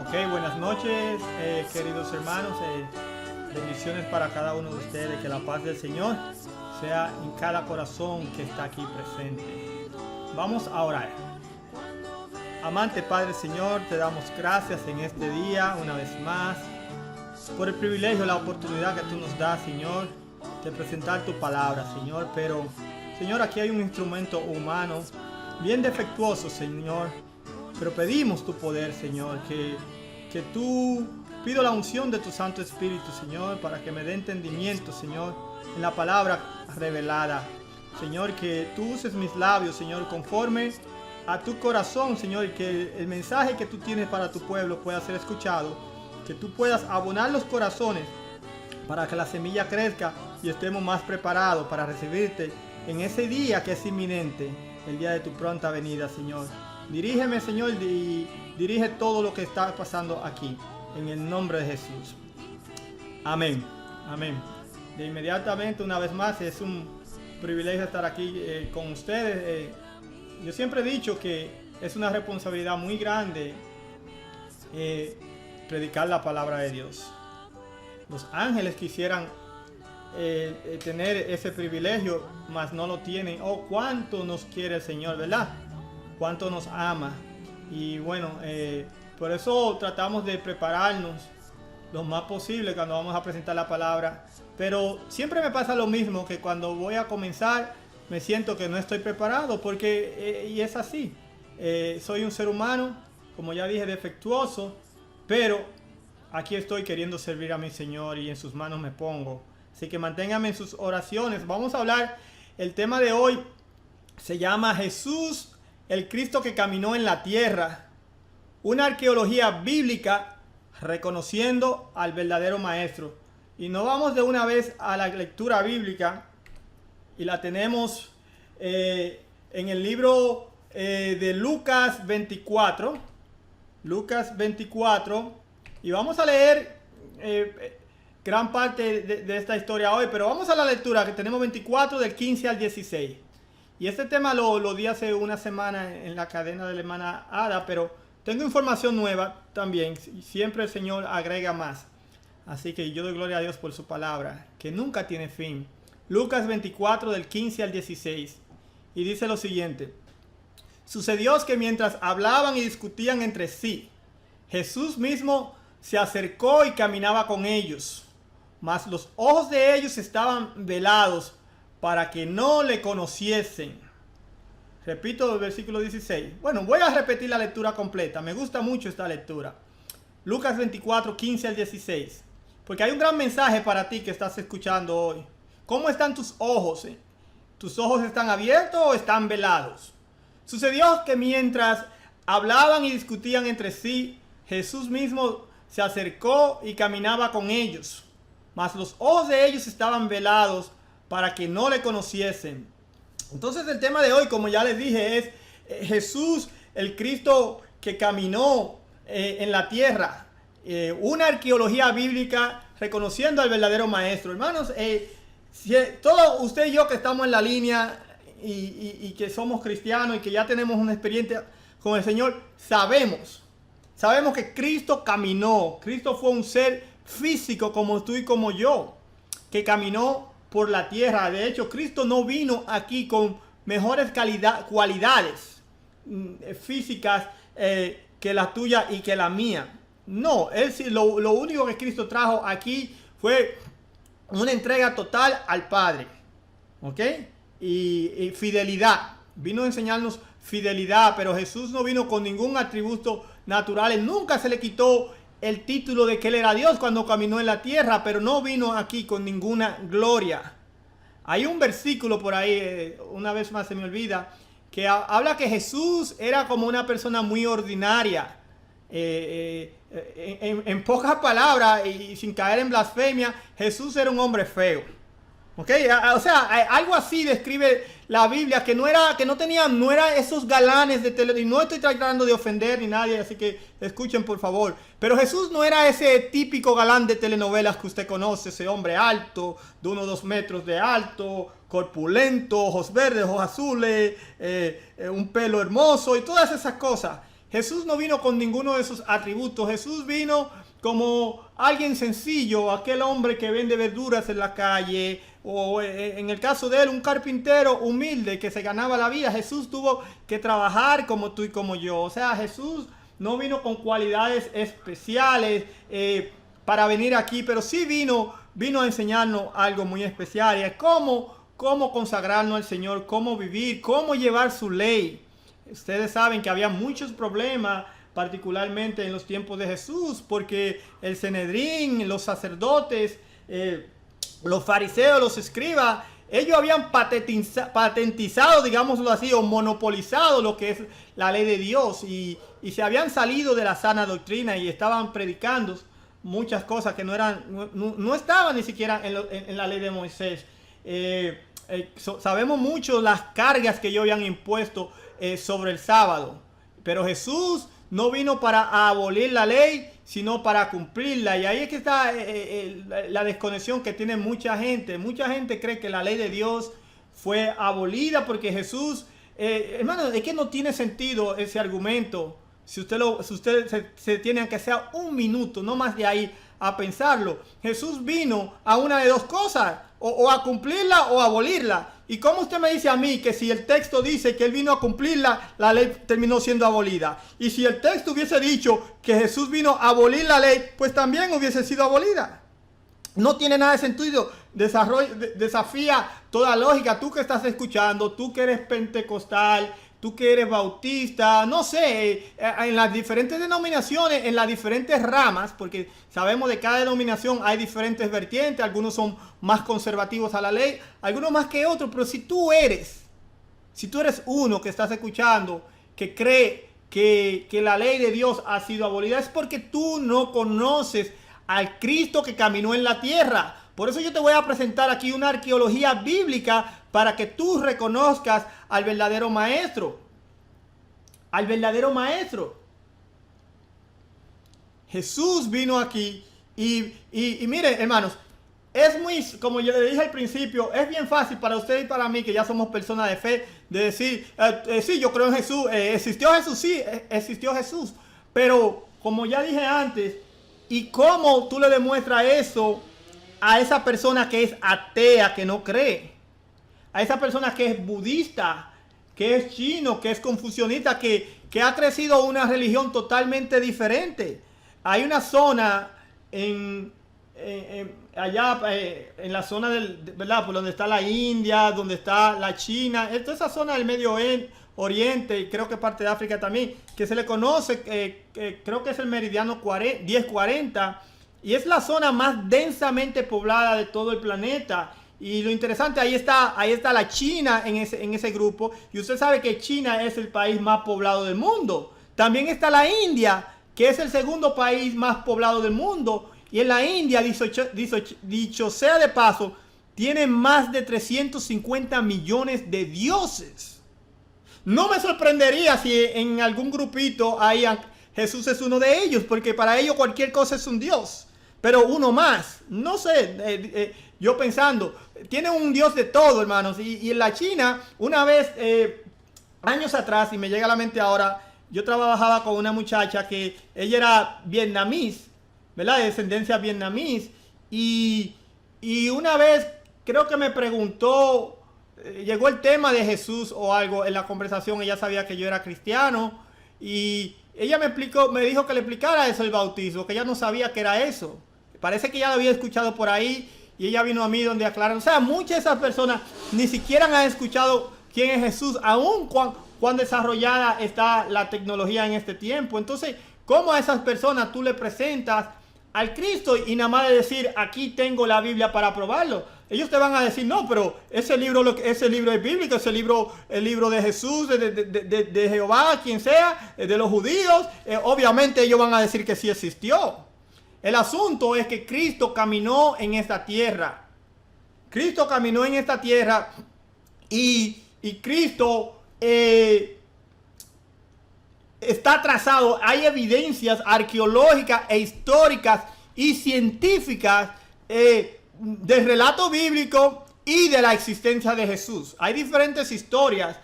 Ok, buenas noches, queridos hermanos. Bendiciones para cada uno de ustedes. Que la paz del Señor sea en cada corazón que está aquí presente. Vamos a orar. Amante Padre Señor, te damos gracias en este día una vez más por el privilegio, la oportunidad que tú nos das, Señor, de presentar tu palabra, Señor. Pero, Señor, aquí hay un instrumento humano bien defectuoso, Señor. Pero pedimos tu poder, Señor, que tú pido la unción de tu Santo Espíritu, Señor, para que me dé entendimiento, Señor, en la palabra revelada. Señor, que tú uses mis labios, Señor, conforme a tu corazón, Señor, y que el mensaje que tú tienes para tu pueblo pueda ser escuchado, que tú puedas abonar los corazones para que la semilla crezca y estemos más preparados para recibirte en ese día que es inminente, el día de tu pronta venida, Señor. Dirígeme, Señor, y dirige todo lo que está pasando aquí, en el nombre de Jesús. Amén. Amén. De inmediatamente, una vez más, es un privilegio estar aquí con ustedes. Yo siempre he dicho que es una responsabilidad muy grande predicar la palabra de Dios. Los ángeles quisieran tener ese privilegio, mas no lo tienen. Oh, cuánto nos quiere el Señor, ¿verdad? Cuánto nos ama. Y bueno, por eso tratamos de prepararnos lo más posible cuando vamos a presentar la palabra. Pero siempre me pasa lo mismo, que cuando voy a comenzar me siento que no estoy preparado, porque y es así. Soy un ser humano, como ya dije, defectuoso, pero aquí estoy queriendo servir a mi Señor y en sus manos me pongo. Así que manténganme en sus oraciones. Vamos a hablar, el tema de hoy se llama Jesús, el Cristo que caminó en la tierra. Una arqueología bíblica reconociendo al verdadero maestro. Y no vamos de una vez a la lectura bíblica. Y la tenemos en el libro de Lucas 24. Lucas 24. Y vamos a leer gran parte de esta historia hoy. Pero vamos a la lectura que tenemos 24 del 15 al 16. Y este tema lo di hace una semana en la cadena de la hermana Ada, pero tengo información nueva también. Siempre el Señor agrega más. Así que yo doy gloria a Dios por su palabra, que nunca tiene fin. Lucas 24 del 15 al 16. Y dice lo siguiente. Sucedió que mientras hablaban y discutían entre sí, Jesús mismo se acercó y caminaba con ellos. Mas los ojos de ellos estaban velados para que no le conociesen. Repito el versículo 16. Bueno, voy a repetir la lectura completa. Me gusta mucho esta lectura. Lucas 24, 15 al 16. Porque hay un gran mensaje para ti que estás escuchando hoy. ¿Cómo están tus ojos? ¿Tus ojos están abiertos o están velados? Sucedió que mientras hablaban y discutían entre sí, Jesús mismo se acercó y caminaba con ellos. Mas los ojos de ellos estaban velados para que no le conociesen. Entonces el tema de hoy, como ya les dije, es Jesús, el Cristo que caminó en la tierra. Una arqueología bíblica reconociendo al verdadero maestro. Hermanos, todo usted y yo que estamos en la línea y que somos cristianos y que ya tenemos una experiencia con el Señor, sabemos que Cristo caminó. Cristo fue un ser físico como tú y como yo, que caminó por la tierra. De hecho, Cristo no vino aquí con mejores cualidades físicas que la tuya y que la mía. No, lo único que Cristo trajo aquí fue una entrega total al Padre. ¿Ok? Y fidelidad. Vino a enseñarnos fidelidad, pero Jesús no vino con ningún atributo natural. Él nunca se le quitó el título de que él era Dios cuando caminó en la tierra, pero no vino aquí con ninguna gloria. Hay un versículo por ahí, una vez más se me olvida, que habla que Jesús era como una persona muy ordinaria. En pocas palabras y sin caer en blasfemia, Jesús era un hombre feo. ¿Okay? O sea, algo así describe la Biblia, que no era esos galanes de tele. Y no estoy tratando de ofender ni nadie, así que escuchen por favor. Pero Jesús no era ese típico galán de telenovelas que usted conoce, ese hombre alto, de 1 o 2 metros de alto, corpulento, ojos verdes, ojos azules, un pelo hermoso y todas esas cosas. Jesús no vino con ninguno de esos atributos. Jesús vino como alguien sencillo, aquel hombre que vende verduras en la calle, o en el caso de él, un carpintero humilde que se ganaba la vida. Jesús tuvo que trabajar como tú y como yo. O sea, Jesús no vino con cualidades especiales para venir aquí, pero sí vino a enseñarnos algo muy especial, y es cómo consagrarnos al Señor, cómo vivir, cómo llevar su ley. Ustedes saben que había muchos problemas, particularmente en los tiempos de Jesús, porque el Sanedrín, los sacerdotes, los fariseos, los escribas, ellos habían patentizado, digámoslo así, o monopolizado lo que es la ley de Dios, y se habían salido de la sana doctrina y estaban predicando muchas cosas que no estaban ni siquiera en la ley de Moisés. Sabemos mucho las cargas que ellos habían impuesto sobre el sábado, pero Jesús no vino para abolir la ley, sino para cumplirla. Y ahí es que está la desconexión que tiene mucha gente. Mucha gente cree que la ley de Dios fue abolida porque Jesús, hermano, es que no tiene sentido ese argumento. Si usted se tiene que sea un minuto, no más de ahí, a pensarlo. Jesús vino a una de dos cosas, o a cumplirla o a abolirla. ¿Y cómo usted me dice a mí que si el texto dice que él vino a cumplirla, la ley terminó siendo abolida? Y si el texto hubiese dicho que Jesús vino a abolir la ley, pues también hubiese sido abolida. No tiene nada de sentido. Desafía toda lógica. Tú que estás escuchando, tú que eres pentecostal, tú que eres bautista, no sé, en las diferentes denominaciones, en las diferentes ramas, porque sabemos de cada denominación hay diferentes vertientes, algunos son más conservativos a la ley, algunos más que otros, pero si tú eres uno que estás escuchando, que cree que la ley de Dios ha sido abolida, es porque tú no conoces al Cristo que caminó en la tierra. Por eso yo te voy a presentar aquí una arqueología bíblica para que tú reconozcas al verdadero maestro. Al verdadero maestro. Jesús vino aquí y miren, hermanos, es muy, como yo le dije al principio, es bien fácil para usted y para mí, que ya somos personas de fe, de decir, sí, yo creo en Jesús, existió Jesús, sí, existió Jesús. Pero, como ya dije antes, ¿y cómo tú le demuestras eso a esa persona que es atea, que no cree? A esa persona que es budista, que es chino, que es confucionista, que ha crecido una religión totalmente diferente. Hay una zona allá en la zona ¿verdad? Por donde está la India, donde está la China, toda esa zona del Medio Oriente, y creo que parte de África también, que se le conoce, creo que es el meridiano 1040, y es la zona más densamente poblada de todo el planeta. Y lo interesante, ahí está la China en ese grupo. Y usted sabe que China es el país más poblado del mundo. También está la India, que es el segundo país más poblado del mundo. Y en la India, dicho sea de paso, tiene más de 350 millones de dioses. No me sorprendería si en algún grupito ahí Jesús es uno de ellos, porque para ellos cualquier cosa es un dios. Pero uno más, no sé, yo pensando, tiene un dios de todo, hermanos. Y en la China, una vez, años atrás, y me llega a la mente ahora, yo trabajaba con una muchacha que ella era vietnamís, ¿verdad? De descendencia vietnamís. Y una vez, creo que me preguntó, llegó el tema de Jesús o algo en la conversación. Ella sabía que yo era cristiano. Y ella me dijo que le explicara eso, el bautismo, que ella no sabía que era eso. Parece que ya lo había escuchado por ahí y ella vino a mí donde aclarar. O sea, muchas de esas personas ni siquiera han escuchado quién es Jesús, aún cuán desarrollada está la tecnología en este tiempo. Entonces, ¿cómo a esas personas tú le presentas al Cristo y nada más de decir, aquí tengo la Biblia para probarlo? Ellos te van a decir, no, pero ese libro es bíblico, el libro de Jesús, de Jehová, quien sea, de los judíos. Obviamente ellos van a decir que sí existió. El asunto es que Cristo caminó en esta tierra. Cristo caminó en esta tierra y Cristo está trazado. Hay evidencias arqueológicas e históricas y científicas del relato bíblico y de la existencia de Jesús. Hay diferentes historias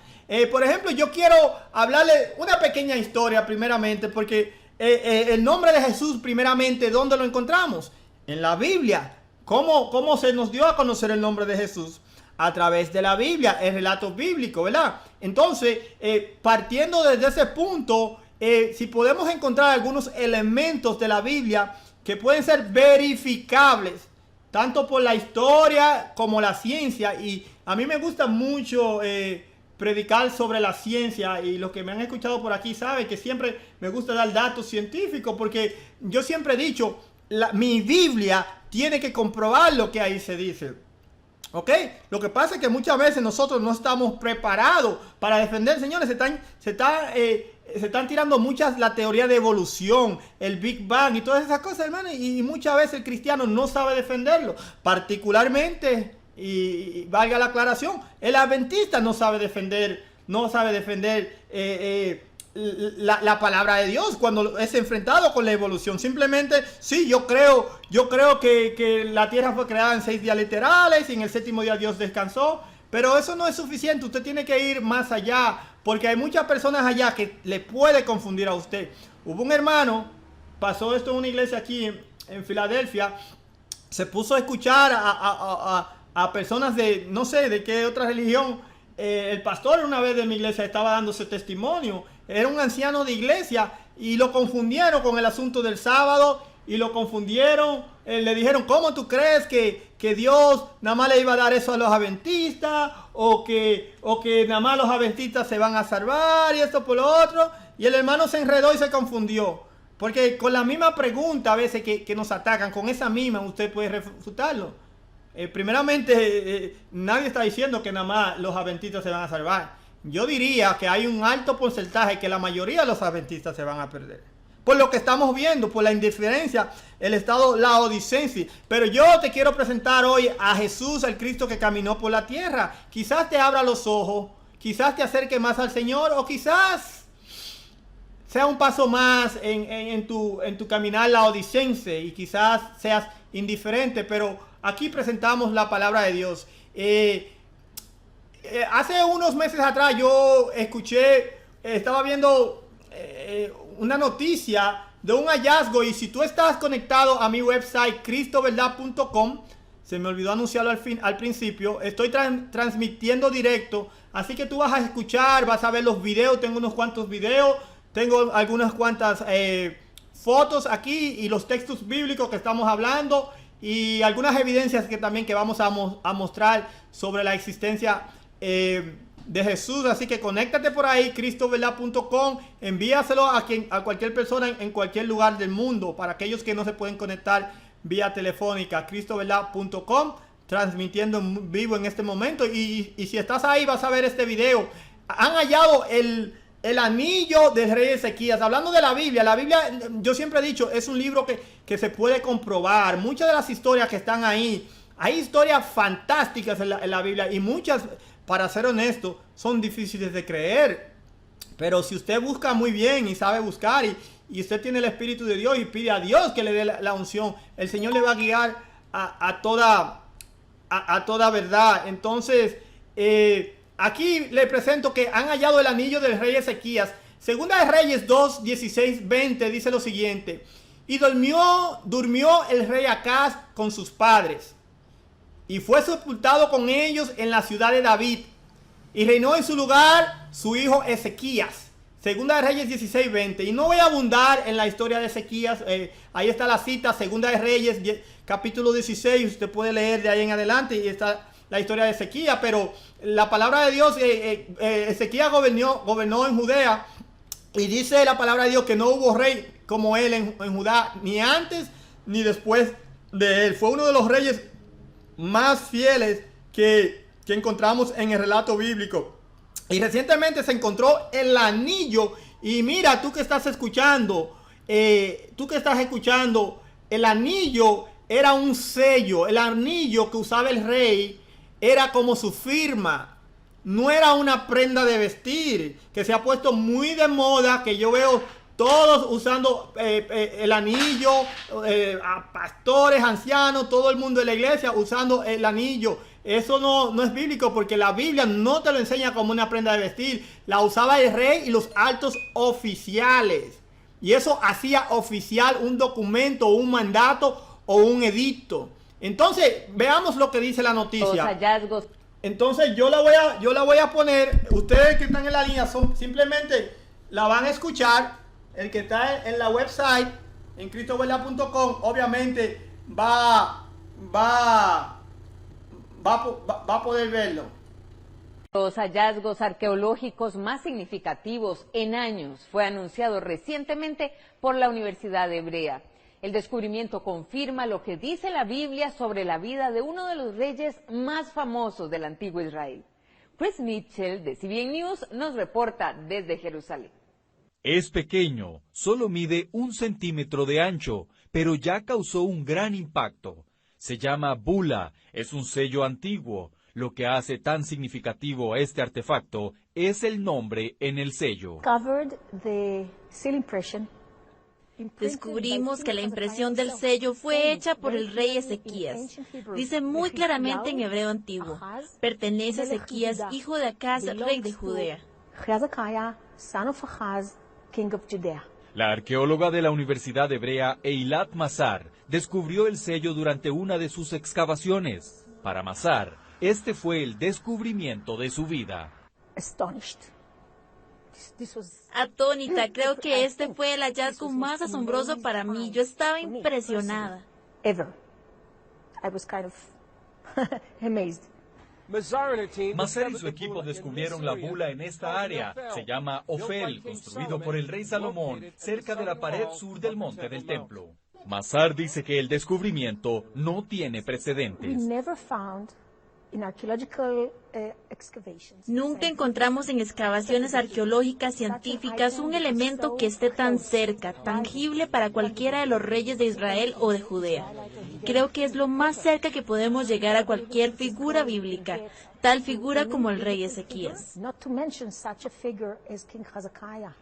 Por ejemplo, yo quiero hablarle una pequeña historia primeramente, porque el nombre de Jesús primeramente, ¿dónde lo encontramos? En la Biblia. ¿Cómo se nos dio a conocer el nombre de Jesús? A través de la Biblia, el relato bíblico, ¿verdad? Entonces, partiendo desde ese punto, si podemos encontrar algunos elementos de la Biblia que pueden ser verificables, tanto por la historia como la ciencia, y a mí me gusta mucho predicar sobre la ciencia, y los que me han escuchado por aquí saben que siempre me gusta dar datos científicos, porque yo siempre he dicho, mi Biblia tiene que comprobar lo que ahí se dice. ¿Ok? Lo que pasa es que muchas veces nosotros no estamos preparados para defender, señores. Se están tirando muchas la teoría de evolución, el Big Bang y todas esas cosas, hermano. Y muchas veces el cristiano no sabe defenderlo. Particularmente, y valga la aclaración, el adventista no sabe defender la palabra de Dios cuando es enfrentado con la evolución. Simplemente, sí, yo creo que la tierra fue creada en 6 días literales y en el 7º día Dios descansó, pero eso no es suficiente. Usted tiene que ir más allá, porque hay muchas personas allá que le puede confundir a usted. Hubo un hermano, pasó esto en una iglesia aquí en Filadelfia, se puso a escuchar a personas de, no sé, de qué otra religión. El pastor una vez de mi iglesia estaba dándose testimonio. Era un anciano de iglesia y lo confundieron con el asunto del sábado y lo confundieron. Le dijeron, ¿cómo tú crees que Dios nada más le iba a dar eso a los adventistas? O que nada más los adventistas se van a salvar y esto por lo otro. Y el hermano se enredó y se confundió. Porque con la misma pregunta a veces que nos atacan, con esa misma usted puede refutarlo. Primeramente, nadie está diciendo que nada más los adventistas se van a salvar. Yo diría que hay un alto porcentaje que la mayoría de los adventistas se van a perder. Por lo que estamos viendo, por la indiferencia, el estado laodicense. Pero yo te quiero presentar hoy a Jesús, el Cristo que caminó por la tierra. Quizás te abra los ojos, quizás te acerque más al Señor, o quizás sea un paso más en tu caminar laodicense y quizás seas indiferente. Pero aquí presentamos la palabra de Dios. Hace unos meses atrás yo estaba viendo una noticia de un hallazgo, y si tú estás conectado a mi website cristoverdad.com, se me olvidó anunciarlo al principio, estoy transmitiendo directo, así que tú vas a escuchar, vas a ver los videos, tengo unos cuantos videos, tengo algunas cuantas fotos aquí y los textos bíblicos que estamos hablando y algunas evidencias que también que vamos a mostrar sobre la existencia de Jesús. Así que conéctate por ahí, cristoverdad.com, envíaselo a cualquier persona en cualquier lugar del mundo. Para aquellos que no se pueden conectar vía telefónica, cristoverdad.com, transmitiendo en vivo en este momento. Y si estás ahí vas a ver este video. Han hallado el anillo del rey Ezequías. Hablando de la Biblia, yo siempre he dicho, es un libro que se puede comprobar. Muchas de las historias que están ahí, hay historias fantásticas en la Biblia, y muchas, para ser honesto, son difíciles de creer. Pero si usted busca muy bien y sabe buscar, y usted tiene el Espíritu de Dios y pide a Dios que le dé la unción, el Señor le va a guiar a toda verdad. Entonces, aquí le presento que han hallado el anillo del rey Ezequías. Segunda de Reyes 2, 16, 20 dice lo siguiente: y durmió el rey Acaz con sus padres, y fue sepultado con ellos en la ciudad de David, y reinó en su lugar su hijo Ezequías. Segunda de Reyes 16, 20. Y no voy a abundar en la historia de Ezequías. Ahí está la cita, Segunda de Reyes, capítulo 16. Usted puede leer de ahí en adelante y está la historia de Ezequías. Pero la palabra de Dios, Ezequías gobernó en Judea. Y dice la palabra de Dios que no hubo rey como él en Judá, ni antes ni después de él. Fue uno de los reyes más fieles que encontramos en el relato bíblico. Y recientemente se encontró el anillo. Y mira, tú que estás escuchando, el anillo era un sello. El anillo que usaba el rey era como su firma. No era una prenda de vestir, que se ha puesto muy de moda, que yo veo todos usando el anillo, a pastores, ancianos, todo el mundo de la iglesia usando el anillo. eso no es bíblico, porque la Biblia no te lo enseña como una prenda de vestir. La usaba el rey y los altos oficiales. Y eso hacía oficial un documento, un mandato o un edicto. Entonces, veamos lo que dice la noticia. Los hallazgos. Entonces, yo la voy a poner. Ustedes que están en la línea simplemente la van a escuchar. El que está en la website, en cristoverla.com, obviamente va a poder verlo. Los hallazgos arqueológicos más significativos en años fue anunciado recientemente por la Universidad Hebrea. El descubrimiento confirma lo que dice la Biblia sobre la vida de uno de los reyes más famosos del antiguo Israel. Chris Mitchell de CBN News nos reporta desde Jerusalén. Es pequeño, solo mide 1 centímetro de ancho, pero ya causó un gran impacto. Se llama bula, es un sello antiguo. Lo que hace tan significativo este artefacto es el nombre en el sello. Descubrimos que la impresión del sello fue hecha por el rey Ezequías. Dice muy claramente en hebreo antiguo, pertenece a Ezequías, hijo de Acaz, rey de Judea. La arqueóloga de la Universidad Hebrea, Eilat Mazar, descubrió el sello durante una de sus excavaciones. Para Mazar, este fue el descubrimiento de su vida. Atónita, creo que este fue el hallazgo más asombroso para mí. Yo estaba impresionada. Mazar y su equipo descubrieron la bula en esta área. Se llama Ofel, construido por el rey Salomón, cerca de la pared sur del monte del templo. Mazar dice que el descubrimiento no tiene precedentes. Nunca encontramos en excavaciones arqueológicas científicas un elemento que esté tan cerca, tangible para cualquiera de los reyes de Israel o de Judea. Creo que es lo más cerca que podemos llegar a cualquier figura bíblica, tal figura como el rey Ezequías.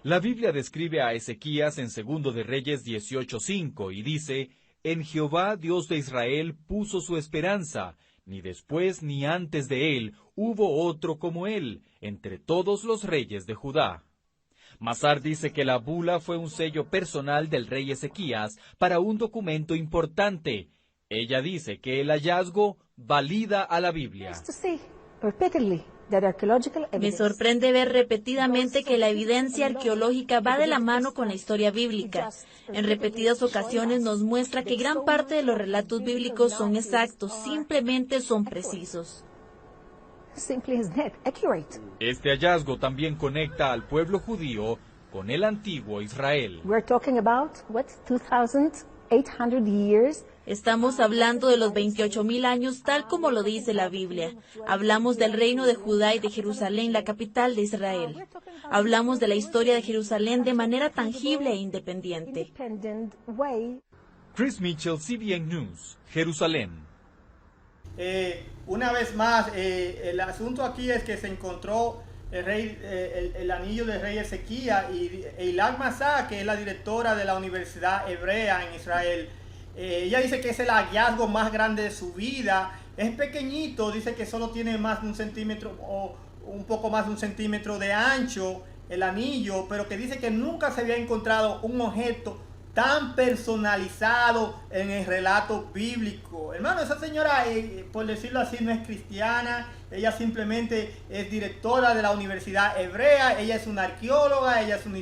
La Biblia describe a Ezequías en 2 de Reyes 18:5 y dice: En Jehová Dios de Israel puso su esperanza. Ni después ni antes de él hubo otro como él, entre todos los reyes de Judá. Mazar dice que la bula fue un sello personal del rey Ezequías para un documento importante. Ella dice que el hallazgo valida a la Biblia. Me sorprende ver repetidamente que la evidencia arqueológica va de la mano con la historia bíblica. En repetidas ocasiones nos muestra que gran parte de los relatos bíblicos son exactos, simplemente son precisos. Este hallazgo también conecta al pueblo judío con el antiguo Israel. Estamos hablando de los 28.000 años tal como lo dice la Biblia. Hablamos del reino de Judá y de Jerusalén, la capital de Israel. Hablamos de la historia de Jerusalén de manera tangible e independiente. Chris Mitchell, CBN News, Jerusalén. Una vez más, el asunto aquí es que se encontró el anillo del rey Ezequías, y Eilat Mazar, que es la directora de la Universidad Hebrea en Israel, ella dice que es el hallazgo más grande de su vida. Es pequeñito, dice que solo tiene más de 1 centímetro o un poco más de 1 centímetro de ancho el anillo, pero que dice que nunca se había encontrado un objeto tan personalizado en el relato bíblico. Hermano, esa señora, por decirlo así, no es cristiana. Ella simplemente es directora de la Universidad Hebrea. Ella es una arqueóloga, ella es una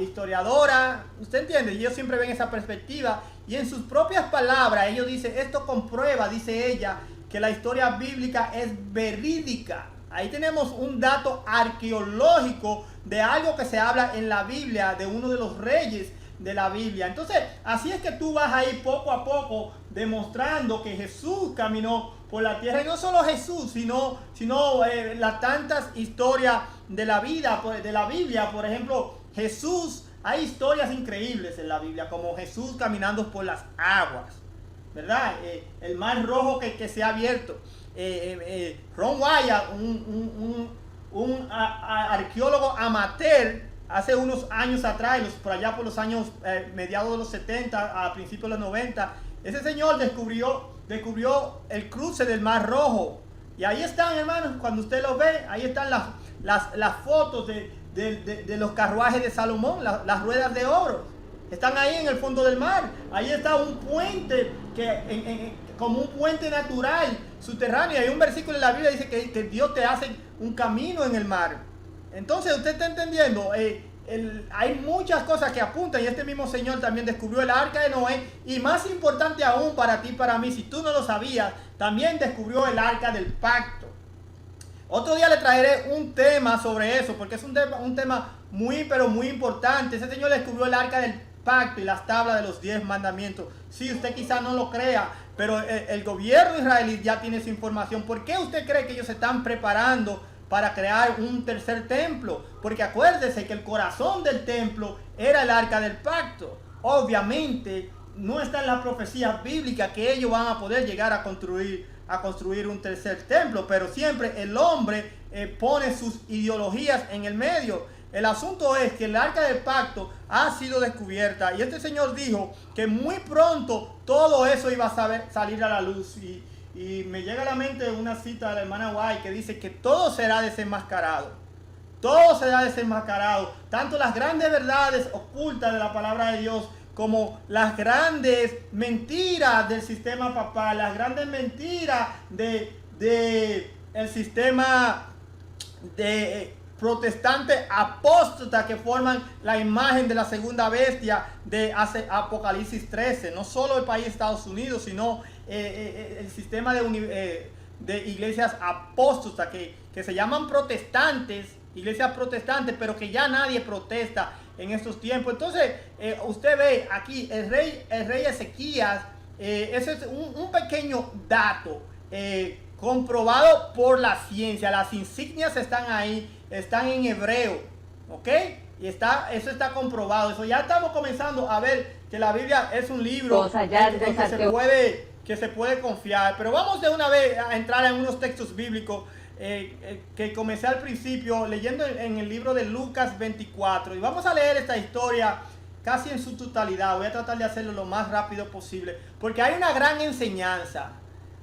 historiadora. ¿Usted entiende? Ellos siempre ven esa perspectiva. Y en sus propias palabras, ellos dicen, esto comprueba, dice ella, que la historia bíblica es verídica. Ahí tenemos un dato arqueológico de algo que se habla en la Biblia, de uno de los reyes de la Biblia. Entonces, así es que tú vas ahí poco a poco demostrando que Jesús caminó por la tierra. Y no solo Jesús, sino las tantas historias de la vida, de la Biblia. Por ejemplo, Jesús, hay historias increíbles en la Biblia, como Jesús caminando por las aguas, ¿verdad? El mar rojo que se ha abierto. Ron Wyatt, un arqueólogo amateur, hace unos años atrás, por allá por los años mediados de los 70, a principios de los 90, ese señor descubrió descubrió el cruce del Mar Rojo. Y ahí están, hermanos, cuando usted los ve, ahí están las fotos de los carruajes de Salomón, las ruedas de oro. Están ahí en el fondo del mar. Ahí está un puente, como un puente natural, subterráneo. Hay un versículo en la Biblia que dice que Dios te hace un camino en el mar. Entonces, usted está entendiendo, hay muchas cosas que apuntan, y este mismo Señor también descubrió el arca de Noé, y más importante aún para ti y para mí, si tú no lo sabías, también descubrió el arca del pacto. Otro día le traeré un tema sobre eso, porque es un tema muy, pero muy importante. Ese Señor descubrió el arca del pacto y las tablas de los 10 mandamientos. Sí, usted quizás no lo crea, pero el gobierno israelí ya tiene esa información. ¿Por qué usted cree que ellos se están preparando para crear un tercer templo? Porque acuérdese que el corazón del templo era el arca del pacto. Obviamente no está en la profecía bíblica que ellos van a poder llegar a construir un tercer templo, pero siempre el hombre pone sus ideologías en el medio. El asunto es que el arca del pacto ha sido descubierta, y este Señor dijo que muy pronto todo eso iba a salir a la luz. Y me llega a la mente una cita de la hermana White que dice que todo será desenmascarado. Todo será desenmascarado. Tanto las grandes verdades ocultas de la palabra de Dios como las grandes mentiras del sistema papal, las grandes mentiras de el sistema de protestante apóstata que forman la imagen de la segunda bestia de Apocalipsis 13. No solo el país de Estados Unidos, sino el sistema de iglesias apóstatas que se llaman protestantes, iglesias protestantes, pero que ya nadie protesta en estos tiempos. Entonces, usted ve aquí el rey Ezequías, ese es un pequeño dato comprobado por la ciencia. Las insignias están ahí, están en hebreo, ¿ok? Y eso está comprobado. Eso ya estamos comenzando a ver que la Biblia es un libro que se puede confiar. Pero vamos de una vez a entrar en unos textos bíblicos que comencé al principio leyendo en el libro de Lucas 24. Y vamos a leer esta historia casi en su totalidad. Voy a tratar de hacerlo lo más rápido posible, porque hay una gran enseñanza.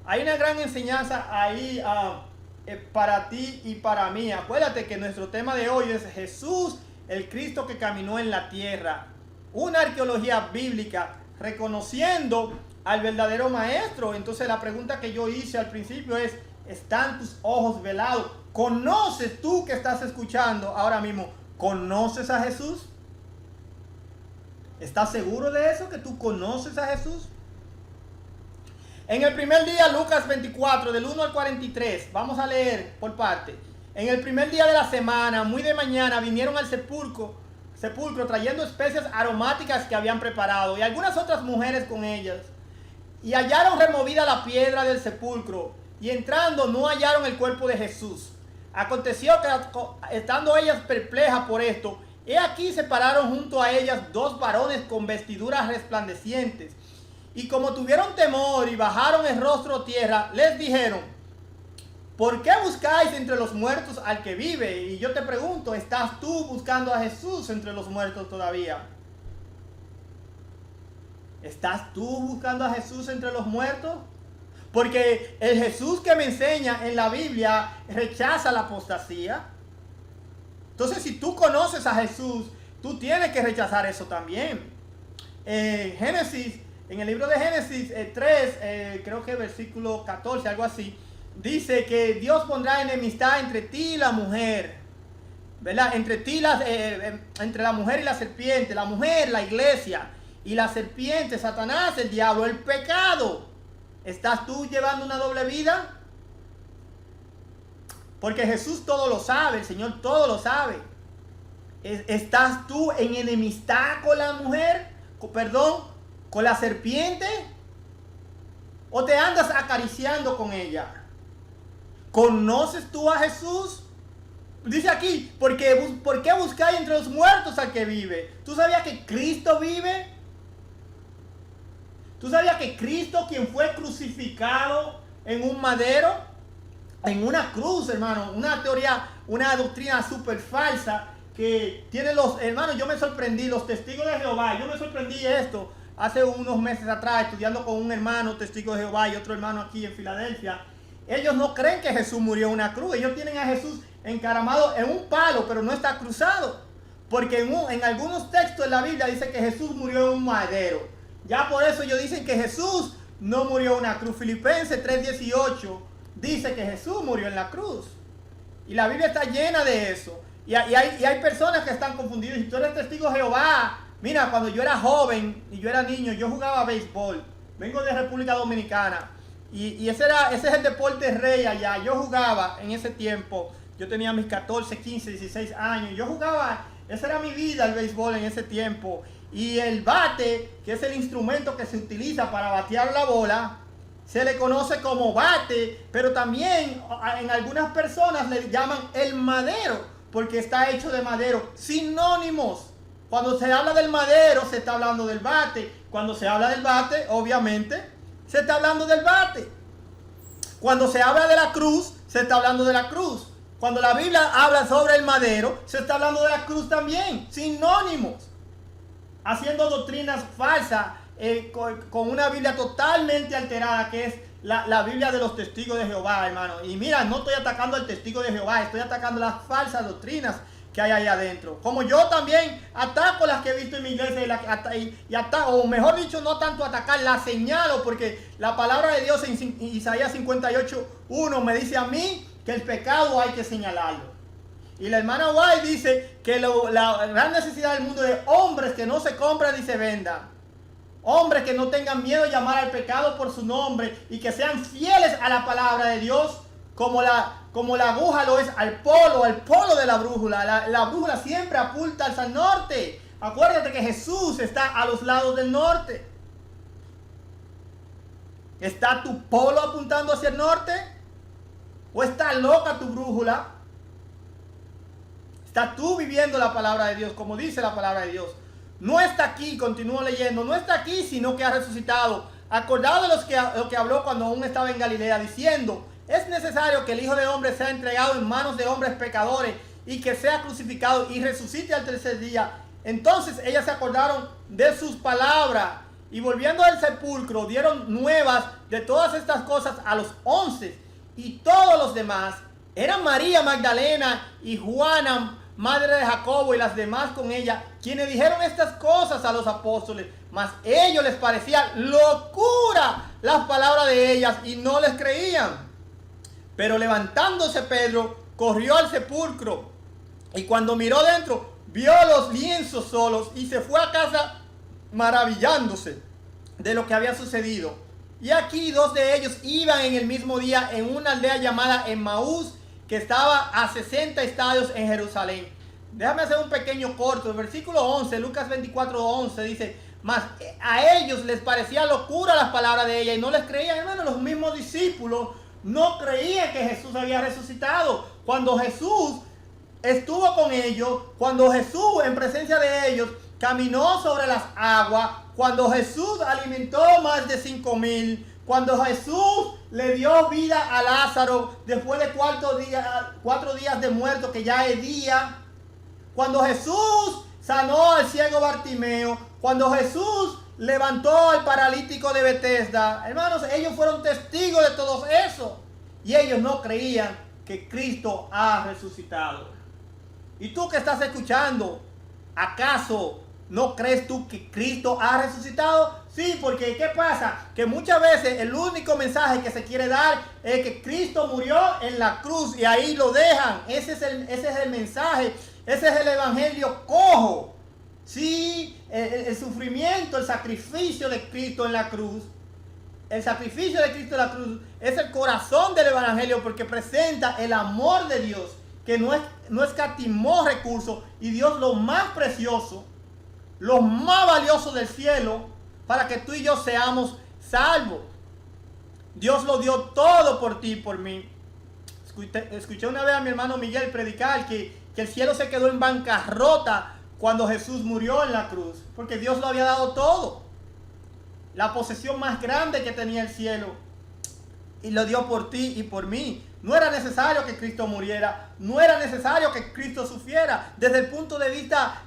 Hay una gran enseñanza ahí para ti y para mí. Acuérdate que nuestro tema de hoy es Jesús, el Cristo que caminó en la tierra. Una arqueología bíblica reconociendo al verdadero maestro. Entonces la pregunta que yo hice al principio es: ¿están tus ojos velados? ¿Conoces tú que estás escuchando ahora mismo? ¿Conoces a Jesús? ¿Estás seguro de eso? ¿Que tú conoces a Jesús? En el primer día, Lucas 24, del 1 al 43, vamos a leer por parte. En el primer día de la semana, muy de mañana, vinieron al sepulcro trayendo especias aromáticas que habían preparado, y algunas otras mujeres con ellas. Y hallaron removida la piedra del sepulcro, y entrando no hallaron el cuerpo de Jesús. Aconteció que, estando ellas perplejas por esto, he aquí se pararon junto a ellas dos varones con vestiduras resplandecientes. Y como tuvieron temor y bajaron el rostro a tierra, les dijeron: ¿por qué buscáis entre los muertos al que vive? Y yo te pregunto, ¿estás tú buscando a Jesús entre los muertos todavía? ¿Estás tú buscando a Jesús entre los muertos? Porque el Jesús que me enseña en la Biblia rechaza la apostasía. Entonces, si tú conoces a Jesús, tú tienes que rechazar eso también. En el libro de Génesis 3, creo que versículo 14, algo así, dice que Dios pondrá enemistad entre ti y la mujer, ¿verdad? Entre la mujer y la serpiente, la mujer, la iglesia, y la serpiente, Satanás, el diablo, el pecado. ¿Estás tú llevando una doble vida? Porque Jesús todo lo sabe, el Señor todo lo sabe. ¿Estás tú en enemistad con la mujer? ¿Con la serpiente? ¿O te andas acariciando con ella? ¿Conoces tú a Jesús? Dice aquí, ¿por qué buscáis entre los muertos al que vive? ¿Tú sabías que Cristo vive? ¿Tú sabías que Cristo, quien fue crucificado en un madero, en una cruz, hermano, una doctrina súper falsa que tiene los hermanos? Yo me sorprendí, los testigos de Jehová, yo me sorprendí esto. hace unos meses atrás, estudiando con un hermano testigo de Jehová y otro hermano aquí en Filadelfia. Ellos no creen que Jesús murió en una cruz. Ellos tienen a Jesús encaramado en un palo, pero no está cruzado. Porque en algunos textos de la Biblia dice que Jesús murió en un madero. Ya por eso ellos dicen que Jesús no murió en una cruz. Filipenses 3:18 dice que Jesús murió en la cruz. Y la Biblia está llena de eso. Y hay personas que están confundidas. Si tú eres testigo de Jehová, mira, cuando yo era joven y yo era niño, yo jugaba béisbol. Vengo de República Dominicana. Y ese es el deporte rey allá. Yo jugaba en ese tiempo. Yo tenía mis 14, 15, 16 años. Yo jugaba, esa era mi vida, el béisbol en ese tiempo. Y el bate, que es el instrumento que se utiliza para batear la bola, se le conoce como bate, pero también en algunas personas le llaman el madero, porque está hecho de madero. Sinónimos. Cuando se habla del madero, se está hablando del bate. Cuando se habla del bate, obviamente, se está hablando del bate. Cuando se habla de la cruz, se está hablando de la cruz. Cuando la Biblia habla sobre el madero, se está hablando de la cruz también. Sinónimos. Haciendo doctrinas falsas con una Biblia totalmente alterada, que es la Biblia de los testigos de Jehová, hermano. Y mira, no estoy atacando al testigo de Jehová, estoy atacando las falsas doctrinas que hay ahí adentro. Como yo también ataco las que he visto en mi iglesia o mejor dicho, no tanto atacar, las señalo, porque la palabra de Dios en Isaías 58:1 me dice a mí que el pecado hay que señalarlo. Y la hermana White dice que la gran necesidad del mundo es hombres que no se compran ni se vendan. Hombres que no tengan miedo de llamar al pecado por su nombre y que sean fieles a la palabra de Dios, como la aguja lo es al polo de la brújula. La brújula siempre apunta hacia el norte. Acuérdate que Jesús está a los lados del norte. ¿Está tu polo apuntando hacia el norte? ¿O está loca tu brújula? ¿Estás tú viviendo la palabra de Dios como dice la palabra de Dios? No está aquí, continúo leyendo, no está aquí, sino que ha resucitado. Acordado de lo que habló cuando aún estaba en Galilea, diciendo: es necesario que el Hijo del Hombre sea entregado en manos de hombres pecadores y que sea crucificado y resucite al tercer día. Entonces ellas se acordaron de sus palabras y volviendo al sepulcro dieron nuevas de todas estas cosas a los 11 y todos los demás. Eran María Magdalena y Juana, madre de Jacobo, y las demás con ella, quienes dijeron estas cosas a los apóstoles, mas ellos les parecía locura las palabras de ellas y no les creían. Pero levantándose Pedro, corrió al sepulcro y cuando miró dentro, vio los lienzos solos y se fue a casa maravillándose de lo que había sucedido. Y aquí 2 de ellos iban en el mismo día en una aldea llamada Emmaús, que estaba a 60 estadios en Jerusalén. Déjame hacer un pequeño corto. El versículo 11, Lucas 24:11 dice: mas a ellos les parecía locura las palabras de ella y no les creían. Hermano, los mismos discípulos no creían que Jesús había resucitado. Cuando Jesús estuvo con ellos, cuando Jesús en presencia de ellos caminó sobre las aguas, cuando Jesús alimentó más de 5,000, cuando Jesús le dio vida a Lázaro después de 4 días de muerto, que ya es día, cuando Jesús sanó al ciego Bartimeo, cuando Jesús levantó al paralítico de Betesda, hermanos, ellos fueron testigos de todo eso y ellos no creían que Cristo ha resucitado. Y tú que estás escuchando, ¿acaso no crees tú que Cristo ha resucitado? Sí, porque ¿qué pasa? Que muchas veces el único mensaje que se quiere dar es que Cristo murió en la cruz y ahí lo dejan. Ese es el mensaje, ese es el evangelio cojo. Sí, el sufrimiento, el sacrificio de Cristo en la cruz. El sacrificio de Cristo en la cruz es el corazón del evangelio porque presenta el amor de Dios, que no escatimó recursos y Dios lo más precioso, lo más valioso del cielo, para que tú y yo seamos salvos. Dios lo dio todo por ti y por mí. Escuché una vez a mi hermano Miguel predicar que el cielo se quedó en bancarrota cuando Jesús murió en la cruz, porque Dios lo había dado todo. La posesión más grande que tenía el cielo, y lo dio por ti y por mí. No era necesario que Cristo muriera, no era necesario que Cristo sufriera desde el punto de vista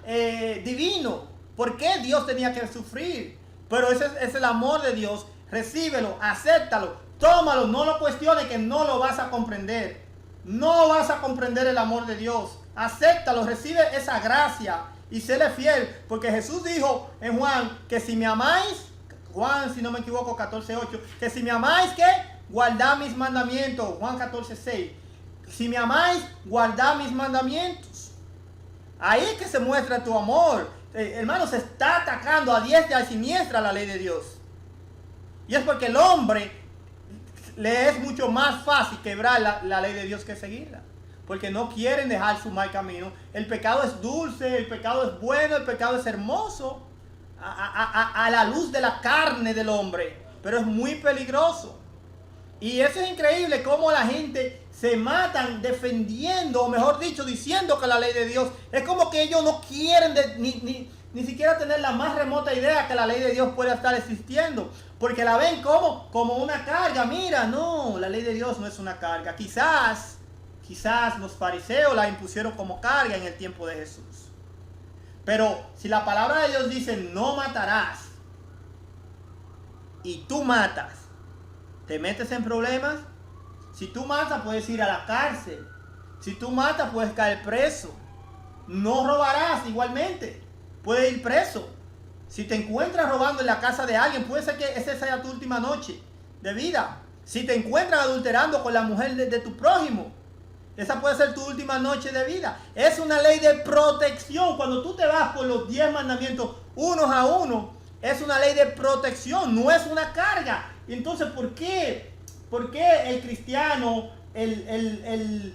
divino. ¿Por qué Dios tenía que sufrir? Pero ese es el amor de Dios. Recíbelo, acéptalo, tómalo, no lo cuestiones, que no lo vas a comprender. No vas a comprender el amor de Dios. Acéptalo, recibe esa gracia y séle fiel. Porque Jesús dijo en Juan que si me amáis, Juan, si no me equivoco, 14:8, que si me amáis, ¿qué? Guardad mis mandamientos. Juan 14:6. Si me amáis, guardad mis mandamientos. Ahí es que se muestra tu amor. Hermano, se está atacando a diestra y siniestra la ley de Dios. Y es porque el hombre le es mucho más fácil quebrar la ley de Dios que seguirla. Porque no quieren dejar su mal camino. El pecado es dulce, el pecado es bueno, el pecado es hermoso a la luz de la carne del hombre. Pero es muy peligroso. Y eso es increíble cómo la gente se matan defendiendo, o mejor dicho, diciendo que la ley de Dios. Es como que ellos no quieren ni siquiera tener la más remota idea que la ley de Dios pueda estar existiendo. Porque la ven como una carga. Mira, no, la ley de Dios no es una carga. Quizás los fariseos la impusieron como carga en el tiempo de Jesús. Pero si la palabra de Dios dice no matarás y tú matas, ¿te metes en problemas? Si tú matas puedes ir a la cárcel. Si tú matas puedes caer preso. No robarás igualmente. Puedes ir preso. Si te encuentras robando en la casa de alguien, puede ser que esa sea tu última noche de vida. Si te encuentras adulterando con la mujer de tu prójimo, esa puede ser tu última noche de vida. Es una ley de protección. Cuando tú te vas por los 10 mandamientos unos a uno, es una ley de protección, no es una carga. Entonces, ¿por qué el cristiano, el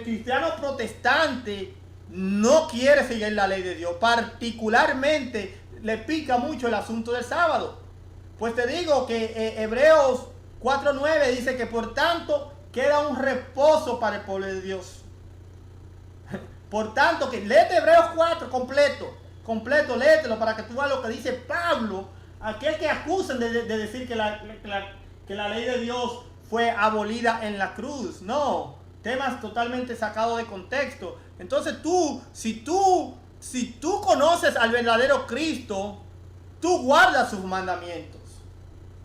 cristiano protestante no quiere seguir la ley de Dios? Particularmente le pica mucho el asunto del sábado. Pues te digo que Hebreos 4:9 dice que por tanto queda un reposo para el pueblo de Dios. Por tanto, que léete Hebreos 4 completo, léetelo para que tú veas lo que dice Pablo, aquel que acusan de decir que la ley de Dios fue abolida en la cruz. No, temas totalmente sacados de contexto. Entonces si tú conoces al verdadero Cristo, tú guardas sus mandamientos.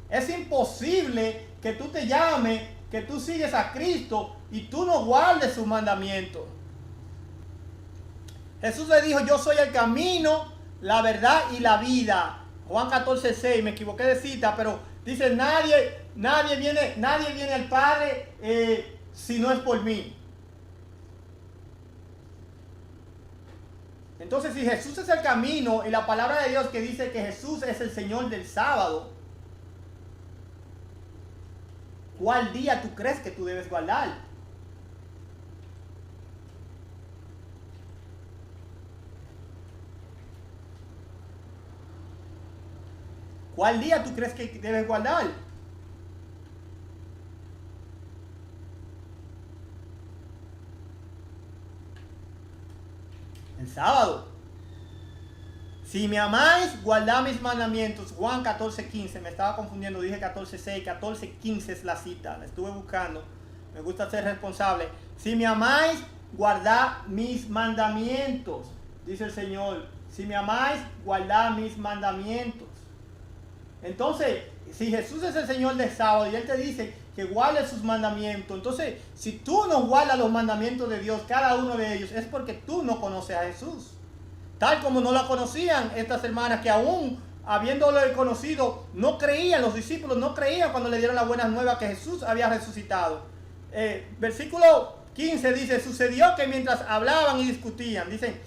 Es imposible que tú te llames, que tú sigues a Cristo y tú no guardes sus mandamientos. Jesús le dijo, yo soy el camino, la verdad y la vida. Juan 14:6, me equivoqué de cita, pero dice, nadie viene al Padre si no es por mí. Entonces, si Jesús es el camino y la palabra de Dios que dice que Jesús es el Señor del sábado, ¿cuál día tú crees que tú debes guardar? ¿Cuál día tú crees que debes guardar? El sábado. Si me amáis, guardad mis mandamientos. Juan 14:15. Me estaba confundiendo, dije 14:6. 14:15 es la cita. La estuve buscando. Me gusta ser responsable. Si me amáis, guardad mis mandamientos. Dice el Señor. Si me amáis, guardad mis mandamientos. Entonces, si Jesús es el Señor del sábado y Él te dice que guardes sus mandamientos, entonces, si tú no guardas los mandamientos de Dios, cada uno de ellos, es porque tú no conoces a Jesús. Tal como no la conocían estas hermanas que aún habiéndolo conocido, no creían, los discípulos no creían cuando le dieron la buena nueva que Jesús había resucitado. Versículo 15 dice, sucedió que mientras hablaban y discutían, dicen,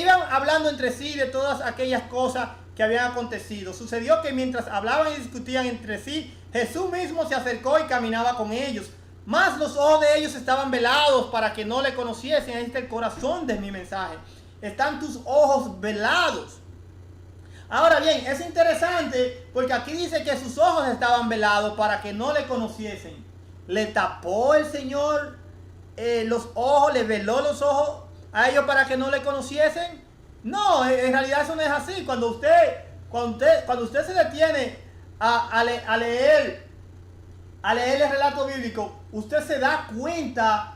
iban hablando entre sí de todas aquellas cosas que habían acontecido. Sucedió que mientras hablaban y discutían entre sí, Jesús mismo se acercó y caminaba con ellos. Mas los ojos de ellos estaban velados para que no le conociesen. Ahí está el corazón de mi mensaje. Están tus ojos velados. Ahora bien, es interesante porque aquí dice que sus ojos estaban velados para que no le conociesen. ¿Le tapó el Señor los ojos, le veló los ojos a ellos para que no le conociesen? No, en realidad eso no es así. Cuando usted se detiene a leer el relato bíblico, usted se da cuenta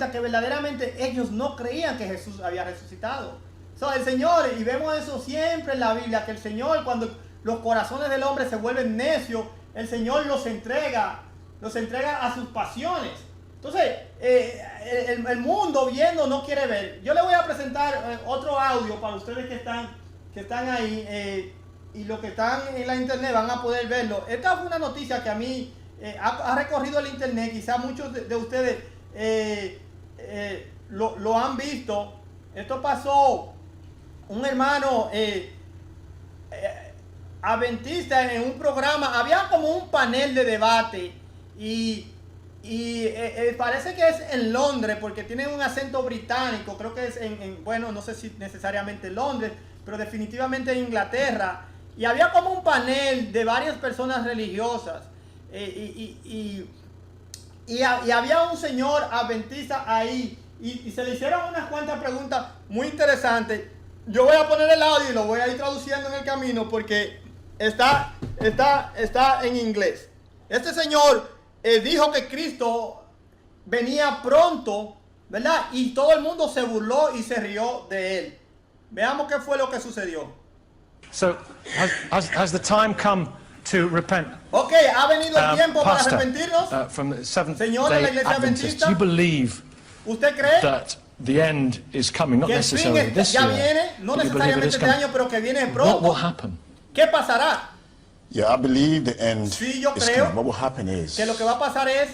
que verdaderamente ellos no creían que Jesús había resucitado. El Señor, y vemos eso siempre en la Biblia, que el Señor los corazones del hombre se vuelven necios, el Señor los entrega a sus pasiones. Entonces, el mundo viendo no quiere ver. Yo le voy a presentar otro audio para ustedes que están ahí y los que están en la internet van a poder verlo. Esta fue una noticia que a mí ha recorrido el internet. Quizás muchos de ustedes lo han visto. Esto pasó, un hermano adventista en un programa, había como un panel de debate y parece que es en Londres porque tienen un acento británico, creo que es bueno, no sé si necesariamente en Londres, pero definitivamente en Inglaterra, y había como un panel de varias personas religiosas y había un señor adventista ahí y se le hicieron unas cuantas preguntas muy interesantes. Yo voy a poner el audio y lo voy a ir traduciendo en el camino porque está en inglés. Este señor dijo que Cristo venía pronto, ¿verdad? Y todo el mundo se burló y se rió de él. Veamos qué fue lo que sucedió. So, has the time come to repent? Ok, ha venido el tiempo para arrepentirnos. From the Seventh Señor de la Day Iglesia Adventists, Adventista, do you believe ¿usted cree that the end is coming, not que el fin necessarily this ya year? viene? No but you believe it necesariamente is este coming? año, pero que viene What pronto. will happen? ¿Qué pasará? Yeah, I believe the end Sí, yo is creo coming. What will happen is, Que lo que va a pasar es,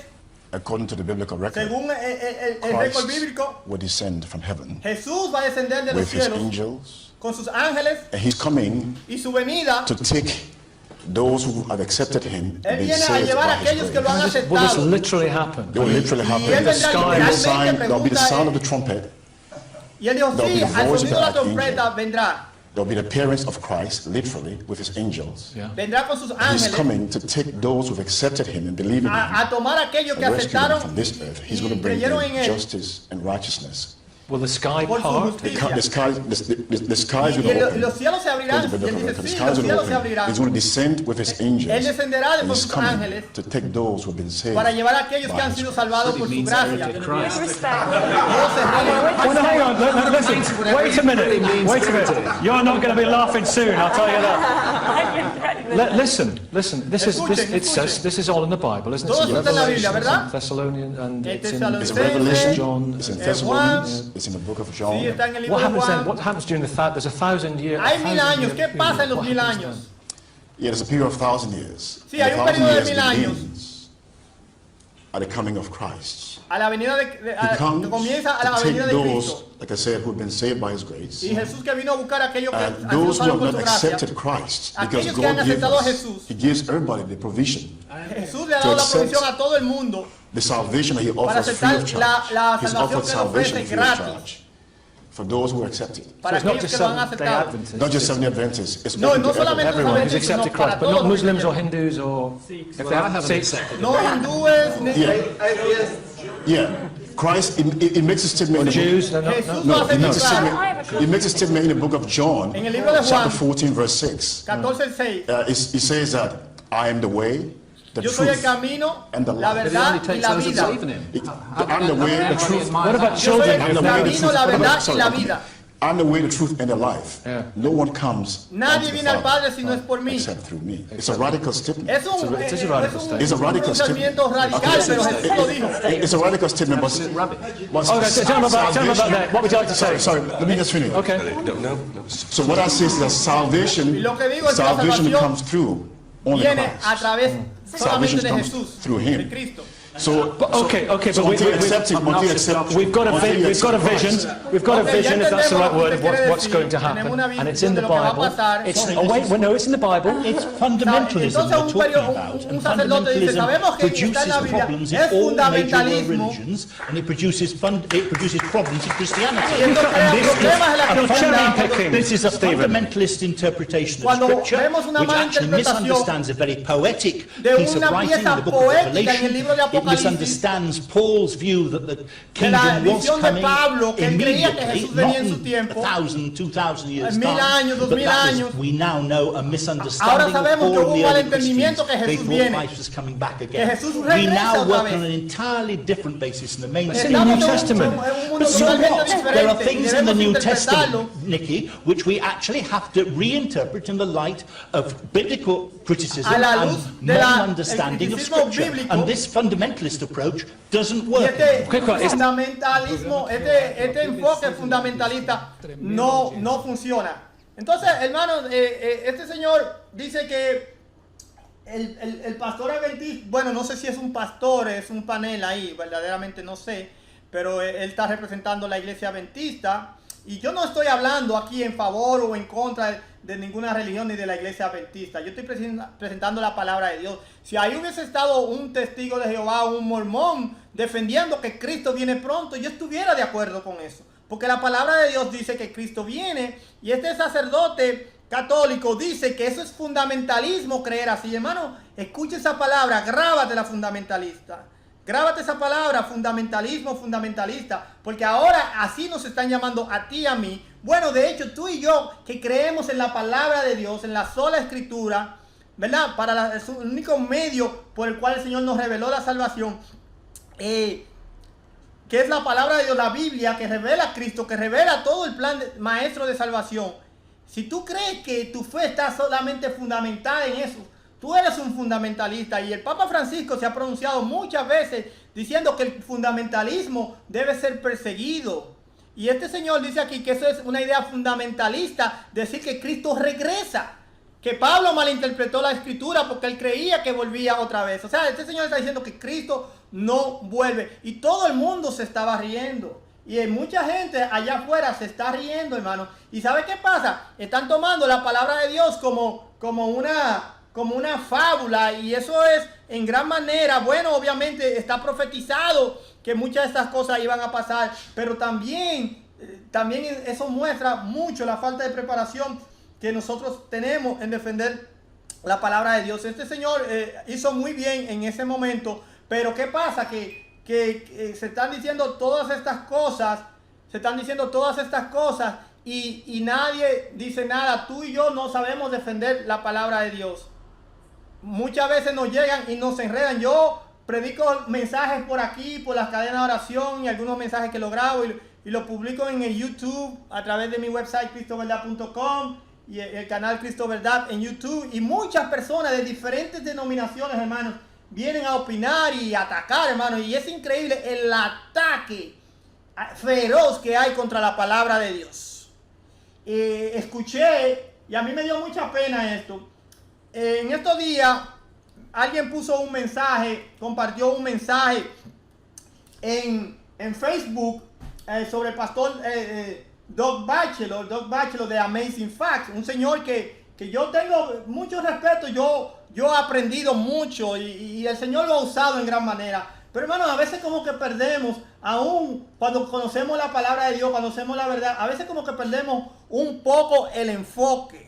according to the biblical record, según el récord Christ bíblico, will descend from heaven Jesús va a descender de los with his cielos angels, con sus ángeles and he's coming y su venida. to take those who have accepted him Él and been viene a saved llevar a by his aquellos que lo han grace. Will this aceptado. literally happen? It will literally él happen. vendrá literalmente, There'll be the pregunta sound es- of the trumpet. Y él dijo, There'll sí, be the al voice of sonido de la the trompeta archangel. vendrá. There'll be the appearance of Christ, literally, with his angels. Yeah. Vendrá con sus He's ángeles coming to take those who've accepted him and believe in him a tomar a aquellos que and rescue them aceptaron from this earth. He's y going to bring creyeron en them él justice and righteousness. Will the sky por su part? justicia. The skies Y will open. los cielos se abrirán. According to the Y él biblical dice, record, the sí, skies los will cielos se open. abrirán. He's going to descend with his angels. Él descenderá And con he's sus coming ángeles to take those who have been saved. para llevar a aquellos que by han his sido grace. salvados por su gracia. Todos se Well, no, hang on. Listen. Wait a minute. Wait a minute. You're not going to be laughing soon. I'll tell you that. Listen. This is all in the Bible, isn't it? Todo It's está en la Biblia, Revelation, ¿verdad? it's in Thessalonians, and it's in It's Tesalonicenses, in Revelation, John. it's in Juan. Thessalonians, it's in the book of John. Sí, está en el libro What de happens then? Juan. What happens during there's 1,000 years? Hay 1000 años. ¿Qué pasa en los 1000 años? Yeah, there's a period of 1,000 years. Sí, And hay the un 1,000 periodo de years 1000 años. begins at the coming of Christ. A la venida He que comes comienza a la to take venida de those, Cristo. like I said, who have been saved by his grace. Y Jesús que vino a buscar a aquellos que han And sido those who salvos have por not su gracia. accepted Christ, because Aquellos que han God gives aceptado a us, Jesús. He gives everybody the provision, Jesús le ha dado la accept provisión a todo el mundo the salvation that He para offers free aceptar of la charge. He's salvación offered que él salvation ofrece free of gratis charge for those who accept it. para it's not aquellos just que lo han Seventh-day aceptado. Adventists. Not just Seventh-day Adventists. It's No, open no to solamente everyone. Everyone who's Adventists, accepted sino para Christ, but not todos los Muslims or creyentes. Hindus or if they haven't accepted. No hindúes ni Yeah, Christ, he makes a statement. Jews, they're not. Jesús No. lo No, he hace makes a claro. statement. He makes a statement in the book of John, En el libro de Juan, chapter 14, verse 6. 14:6. He says that I am the way, the Yo soy el truth, camino, and the la life. verdad y la vida. I'm the way, the truth. What about Yo soy children? el I'm the way, the camino, truth. la verdad y Sorry, la okay. vida. I'm the way, the truth, and the life. Yeah. No one comes Nadie unto the viene al Father Padre si no es por mí. except through me. It's a radical statement. Es un It is a radical statement. It's a radical pensamiento radical, pero Jesús lo dijo. It's a radical statement, but Okay, so tell me about that. What would you like to say? Sorry, let me just finish. Okay. So what I say is that salvation, Y lo que digo es que la salvation salvación comes through only Viene a Christ. través solamente Salvation de comes Jesús, through him. de Cristo. So, Okay, so but until you accept him, until you accept, we've got a until you vision. accept We've got a Okay, vision, ya if that's the right entendemos word, lo of que quiere what's decir. going to Tenemos happen, una and it's in visión the de lo que va a Bible. pasar. It's no, it's in the Bible. It's fundamentalism Entonces we're un talking perio- about, un and sacerdote dice, fundamentalism sabemos que está en produces la Biblia, problems in es all major world fundamentalismo. religions, and it produces problems in Christianity. Y esto crea problemas en la And cristiandad. this is a Stephen. fundamentalist interpretation of Cuando Scripture, vemos una which mala actually interpretación misunderstands a very poetic de piece of una writing in pieza the book of poética en el Revelation. libro de It Apocalipsis, misunderstands Paul's view that the de la kingdom was visión de coming Pablo, que él creía que immediately, Jesús venía not en su in tiempo, 1,000, 2,000 years' 1000 años, time. But 2000 that años. was, we now know, a Ahora misunderstanding of sabemos que Paul hubo and un the early malentendimiento, Christians. que They Jesús thought viene, Christ was coming back que again. Jesús We regresa now otra work on vez. an entirely different basis in the main It's in the New Estamos en Testament. un mundo But so totalmente what? There are diferente, y things in the debemos New interpretarlo. Testament, Nicky, which we actually have to reinterpret in the light of biblical criticism A la and luz de la- modern understanding of el criticismo Scripture. bíblico. And this fundamentalist approach doesn't Y work. fundamentalismo, este enfoque fundamentalista no funciona. Entonces, hermanos, este señor dice que el pastor adventista, bueno, no sé si es un pastor, es un panel ahí, verdaderamente no sé, pero él está representando la iglesia adventista. Y yo no estoy hablando aquí en favor o en contra de ninguna religión ni de la iglesia adventista. Yo estoy presentando la palabra de Dios. Si ahí hubiese estado un testigo de Jehová, un mormón, defendiendo que Cristo viene pronto, yo estuviera de acuerdo con eso. Porque la palabra de Dios dice que Cristo viene, y este sacerdote católico dice que eso es fundamentalismo creer así. Hermano, escucha esa palabra, grábatela, fundamentalista. Grábate esa palabra, fundamentalismo, fundamentalista, porque ahora así nos están llamando a ti y a mí. Bueno, de hecho, tú y yo que creemos en la palabra de Dios, en la sola escritura, ¿verdad? Es el único medio por el cual el Señor nos reveló la salvación, que es la palabra de Dios, la Biblia, que revela a Cristo, que revela todo el plan maestro de salvación. Si tú crees que tu fe está solamente fundamentada en eso, tú eres un fundamentalista. Y el Papa Francisco se ha pronunciado muchas veces diciendo que el fundamentalismo debe ser perseguido. Y este señor dice aquí que eso es una idea fundamentalista, decir que Cristo regresa. Que Pablo malinterpretó la escritura porque él creía que volvía otra vez. O sea, este señor está diciendo que Cristo no vuelve. Y todo el mundo se estaba riendo. Y mucha gente allá afuera se está riendo, hermano. ¿Y sabe qué pasa? Están tomando la palabra de Dios como una fábula, y eso es en gran manera, bueno, obviamente está profetizado que muchas de estas cosas iban a pasar, pero también eso muestra mucho la falta de preparación que nosotros tenemos en defender la palabra de Dios. Este señor hizo muy bien en ese momento, pero ¿qué pasa? Que se están diciendo todas estas cosas, y nadie dice nada. Tú y yo no sabemos defender la palabra de Dios. Muchas veces nos llegan y nos enredan. Yo predico mensajes por aquí, por las cadenas de oración, y algunos mensajes que lo grabo y lo publico en el YouTube a través de mi website cristoverdad.com y el canal Cristo Verdad en YouTube. Y muchas personas de diferentes denominaciones, hermanos, vienen a opinar y atacar, hermanos. Y es increíble el ataque feroz que hay contra la palabra de Dios. Escuché, y a mí me dio mucha pena esto. En estos días alguien puso un mensaje, compartió un mensaje en Facebook sobre el pastor Doug Batchelor de Amazing Facts, un señor que yo tengo mucho respeto. Yo he aprendido mucho y el Señor lo ha usado en gran manera. Pero hermanos, a veces como que perdemos, aún cuando conocemos la palabra de Dios, cuando conocemos la verdad, a veces como que perdemos un poco el enfoque.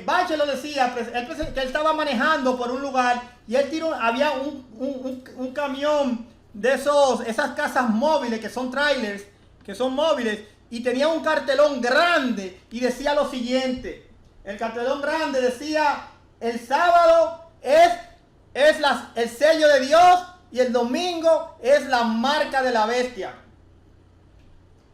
Batchelor decía que él estaba manejando por un lugar y él había un camión de esas casas móviles que son trailers, que son móviles, y tenía un cartelón grande y decía lo siguiente. El cartelón grande decía: el sábado es el sello de Dios y el domingo es la marca de la bestia.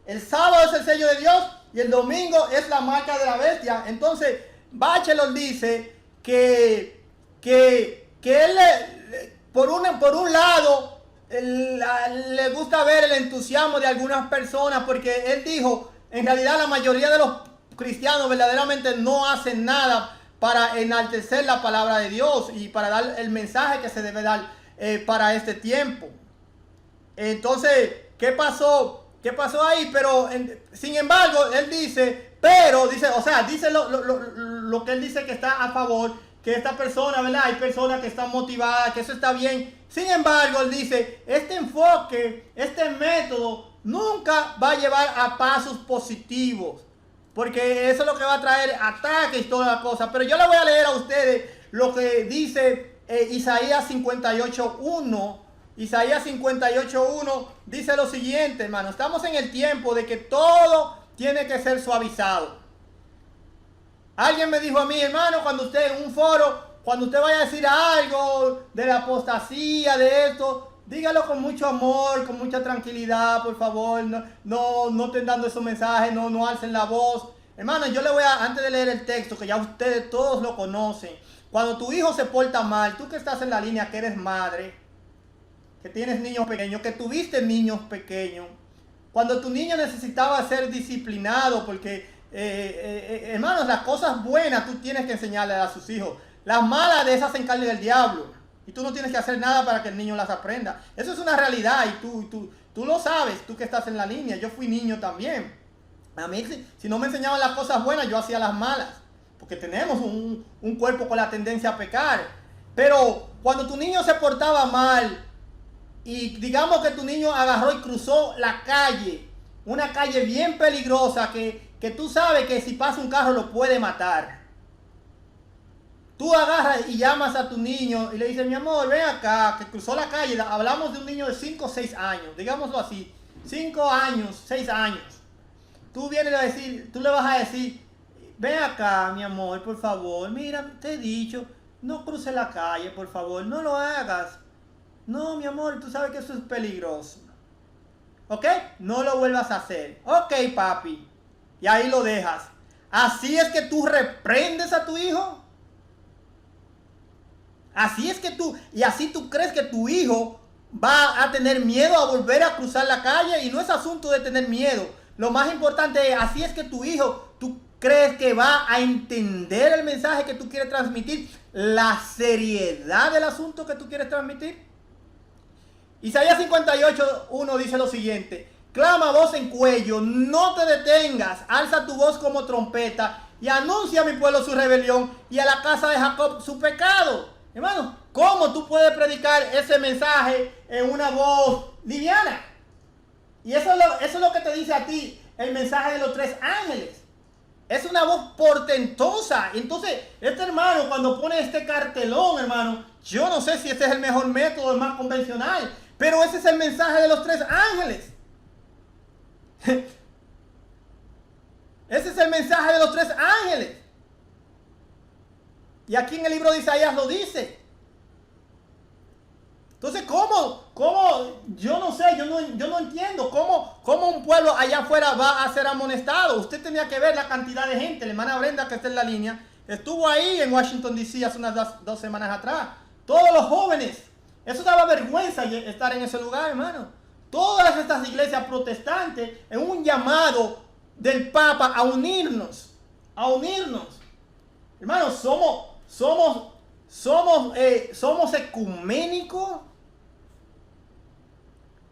El sábado es el sello de Dios y el domingo es la marca de la bestia. Entonces, Batchelor dice que él, por un lado, le gusta ver el entusiasmo de algunas personas, porque él dijo, en realidad la mayoría de los cristianos verdaderamente no hacen nada para enaltecer la palabra de Dios y para dar el mensaje que se debe dar para este tiempo. Entonces, ¿qué pasó ahí? Pero sin embargo, él dice lo que él dice, que está a favor, que esta persona, ¿verdad? Hay personas que están motivadas, que eso está bien. Sin embargo, él dice, este enfoque, este método nunca va a llevar a pasos positivos, porque eso es lo que va a traer ataques y toda la cosa. Pero yo le voy a leer a ustedes lo que dice Isaías 58:1. Isaías 58:1 dice lo siguiente, hermano. Estamos en el tiempo de que todo tiene que ser suavizado. Alguien me dijo a mí, hermano, cuando usted en un foro, cuando usted vaya a decir algo de la apostasía, de esto, dígalo con mucho amor, con mucha tranquilidad, por favor. No estén dando esos mensajes, no alcen la voz. Hermano, yo le voy a, antes de leer el texto, que ya ustedes todos lo conocen. Cuando tu hijo se porta mal, tú que estás en la línea, que eres madre, que tienes niños pequeños, que tuviste niños pequeños, cuando tu niño necesitaba ser disciplinado, porque, hermanos, las cosas buenas tú tienes que enseñarle a sus hijos. Las malas de esas se encarga del diablo. Y tú no tienes que hacer nada para que el niño las aprenda. Eso es una realidad y tú lo sabes, tú que estás en la línea. Yo fui niño también. A mí, si no me enseñaban las cosas buenas, yo hacía las malas. Porque tenemos un cuerpo con la tendencia a pecar. Pero cuando tu niño se portaba mal, y digamos que tu niño agarró y cruzó la calle, una calle bien peligrosa que tú sabes que si pasa un carro lo puede matar. Tú agarras y llamas a tu niño y le dices, mi amor, ven acá, que cruzó la calle. Hablamos de un niño de 5 o 6 años, digámoslo así, 5 años, 6 años. Tú vienes a decir, tú le vas a decir, ven acá, mi amor, por favor, mira, te he dicho, no cruce la calle, por favor, no lo hagas. No, mi amor, tú sabes que eso es peligroso. ¿Ok? No lo vuelvas a hacer. Ok, papi. Y ahí lo dejas. ¿Así es que tú reprendes a tu hijo? Así es que y así tú crees que tu hijo va a tener miedo a volver a cruzar la calle. Y no es asunto de tener miedo. Lo más importante es, así es que tu hijo, tú crees que va a entender el mensaje que tú quieres transmitir, la seriedad del asunto que tú quieres transmitir. Isaías 58:1 dice lo siguiente: clama a voz en cuello, no te detengas, alza tu voz como trompeta y anuncia a mi pueblo su rebelión y a la casa de Jacob su pecado. Hermano, ¿cómo tú puedes predicar ese mensaje en una voz liviana? Y eso es lo que te dice a ti el mensaje de los 3 ángeles. Es una voz portentosa. Entonces, este hermano, cuando pone este cartelón, hermano, yo no sé si este es el mejor método, el más convencional, pero ese es el mensaje de los 3 ángeles. Ese es el mensaje de los 3 ángeles. Y aquí en el libro de Isaías lo dice. Entonces, ¿cómo? Yo no sé, yo no entiendo cómo un pueblo allá afuera va a ser amonestado. Usted tenía que ver la cantidad de gente. La hermana Brenda, que está en la línea, estuvo ahí en Washington, D.C. hace unas 2 semanas atrás. Todos los jóvenes. Eso daba vergüenza estar en ese lugar, hermano. Todas estas iglesias protestantes en un llamado del Papa a unirnos. A unirnos. Hermano, somos ecuménicos.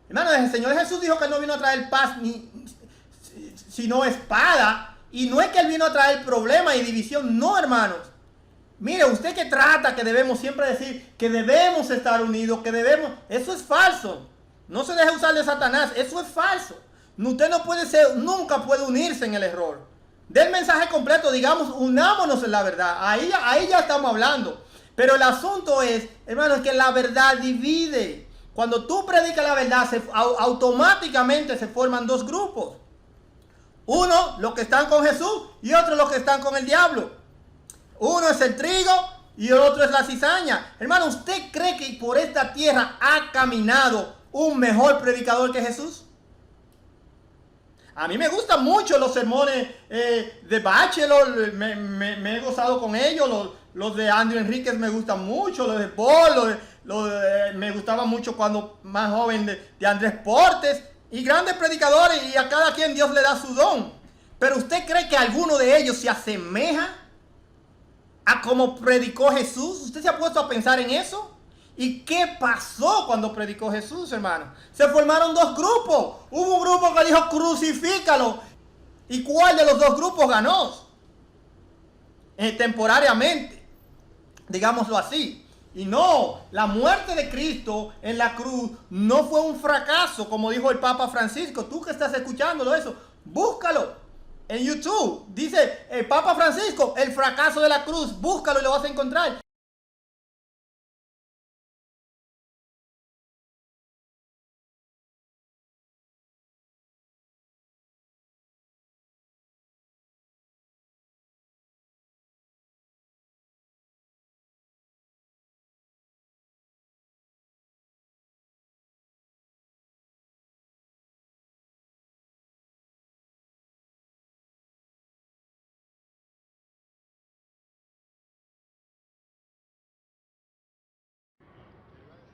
Hermano, el Señor Jesús dijo que no vino a traer paz sino espada. Y no es que Él vino a traer problemas y división. No, hermanos. Mire, usted que trata que debemos siempre decir que debemos estar unidos, que debemos... Eso es falso. No se deje usar de Satanás. Eso es falso. Usted no puede ser, nunca puede unirse en el error. Del mensaje completo, digamos, unámonos en la verdad. Ahí ya estamos hablando. Pero el asunto es, hermanos, que la verdad divide. Cuando tú predicas la verdad, automáticamente se forman 2 grupos. Uno, los que están con Jesús, y otro, los que están con el diablo. Uno es el trigo y el otro es la cizaña. Hermano, ¿usted cree que por esta tierra ha caminado un mejor predicador que Jesús? A mí me gustan mucho los sermones de Bachelor, me he gozado con ellos. Los de Andrew Enríquez me gustan mucho, los de Paul, me gustaba mucho cuando más joven de Andrés Portes. Y grandes predicadores, y a cada quien Dios le da su don. Pero ¿usted cree que alguno de ellos se asemeja a cómo predicó Jesús? ¿Usted se ha puesto a pensar en eso? ¿Y qué pasó cuando predicó Jesús, hermano? Se formaron 2 grupos. Hubo un grupo que dijo crucifícalo. ¿Y cuál de los 2 grupos ganó? Temporariamente, digámoslo así. Y no, la muerte de Cristo en la cruz no fue un fracaso, como dijo el Papa Francisco. Tú que estás escuchándolo eso, búscalo en YouTube. Dice el Papa Francisco, el fracaso de la cruz. Búscalo y lo vas a encontrar.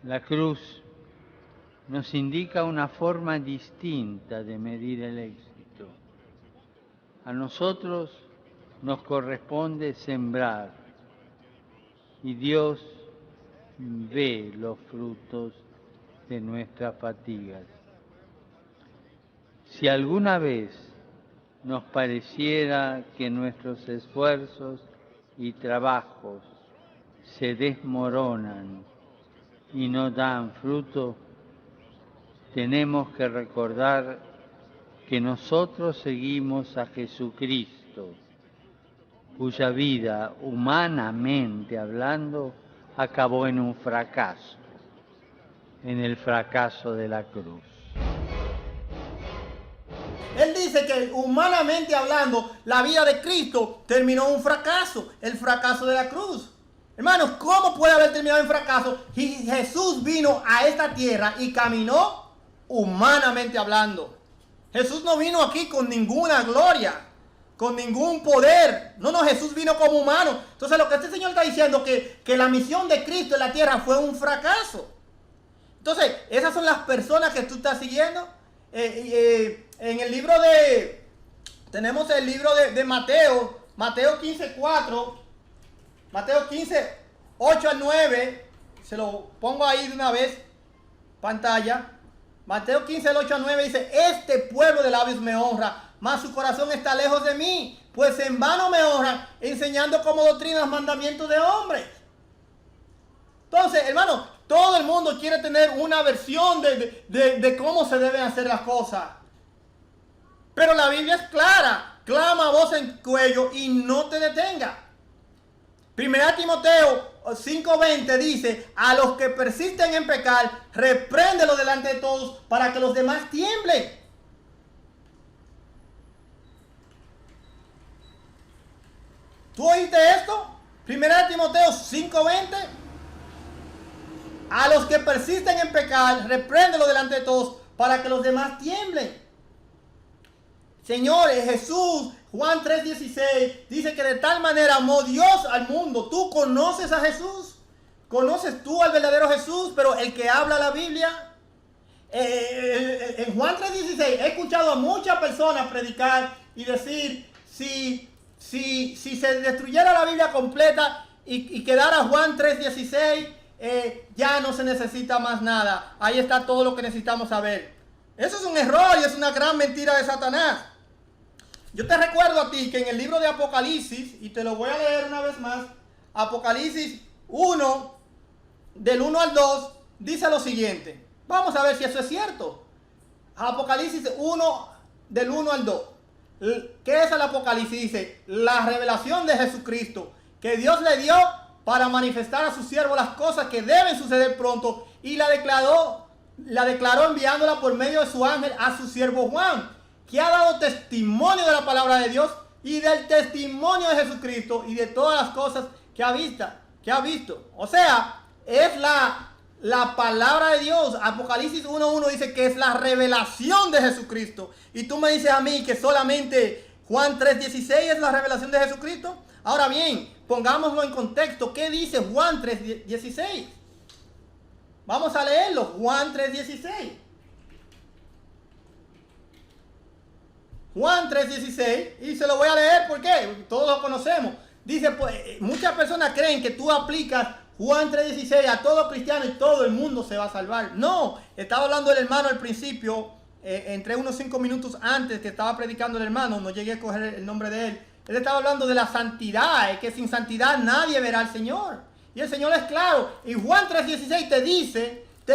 La cruz nos indica una forma distinta de medir el éxito. A nosotros nos corresponde sembrar y Dios ve los frutos de nuestras fatigas. Si alguna vez nos pareciera que nuestros esfuerzos y trabajos se desmoronan y no dan fruto, tenemos que recordar que nosotros seguimos a Jesucristo, cuya vida, humanamente hablando, acabó en un fracaso, en el fracaso de la cruz. Él dice que humanamente hablando, la vida de Cristo terminó en un fracaso, el fracaso de la cruz. Hermanos, ¿cómo puede haber terminado en fracaso si Jesús vino a esta tierra y caminó humanamente hablando? Jesús no vino aquí con ninguna gloria, con ningún poder. No, Jesús vino como humano. Entonces lo que este Señor está diciendo que la misión de Cristo en la tierra fue un fracaso. Entonces, esas son las personas que tú estás siguiendo. En el libro tenemos el libro de Mateo, Mateo 15:4, Mateo 15, 8 al 9, se lo pongo ahí de una vez, pantalla. Mateo 15, del 8 al 9 dice, este pueblo de labios me honra, mas su corazón está lejos de mí, pues en vano me honran, enseñando como doctrinas mandamientos de hombres. Entonces, hermano, todo el mundo quiere tener una versión de cómo se deben hacer las cosas. Pero la Biblia es clara, clama a voz en cuello y no te detenga. 1 Timoteo 5:20 dice, a los que persisten en pecar, repréndelo delante de todos para que los demás tiemblen. ¿Tú oíste esto? 1 Timoteo 5:20. A los que persisten en pecar, repréndelo delante de todos para que los demás tiemblen. Señores, Jesús, Juan 3:16, dice que de tal manera amó Dios al mundo. ¿Tú conoces a Jesús? ¿Conoces tú al verdadero Jesús? Pero el que habla la Biblia, en Juan 3:16, he escuchado a muchas personas predicar y decir, si se destruyera la Biblia completa y quedara Juan 3:16, ya no se necesita más nada. Ahí está todo lo que necesitamos saber. Eso es un error y es una gran mentira de Satanás. Yo te recuerdo a ti que en el libro de Apocalipsis, y te lo voy a leer una vez más, Apocalipsis 1, del 1 al 2, dice lo siguiente. Vamos a ver si eso es cierto. Apocalipsis 1, del 1 al 2. ¿Qué es el Apocalipsis? Dice, la revelación de Jesucristo, que Dios le dio para manifestar a su siervo las cosas que deben suceder pronto, y la declaró enviándola por medio de su ángel a su siervo Juan, que ha dado testimonio de la palabra de Dios y del testimonio de Jesucristo y de todas las cosas que ha visto. O sea, es la palabra de Dios. Apocalipsis 1:1 dice que es la revelación de Jesucristo. Y tú me dices a mí que solamente Juan 3:16 es la revelación de Jesucristo. Ahora bien, pongámoslo en contexto. ¿Qué dice Juan 3:16? Vamos a leerlo. Juan 3:16. Juan 3:16, y se lo voy a leer porque todos lo conocemos. Dice, pues, muchas personas creen que tú aplicas Juan 3:16 a todo cristiano y todo el mundo se va a salvar. No, estaba hablando el hermano al principio, entré unos 5 minutos antes que estaba predicando el hermano, no llegué a coger el nombre de él. Él estaba hablando de la santidad, que sin santidad nadie verá al Señor. Y el Señor es claro. Y Juan 3:16 te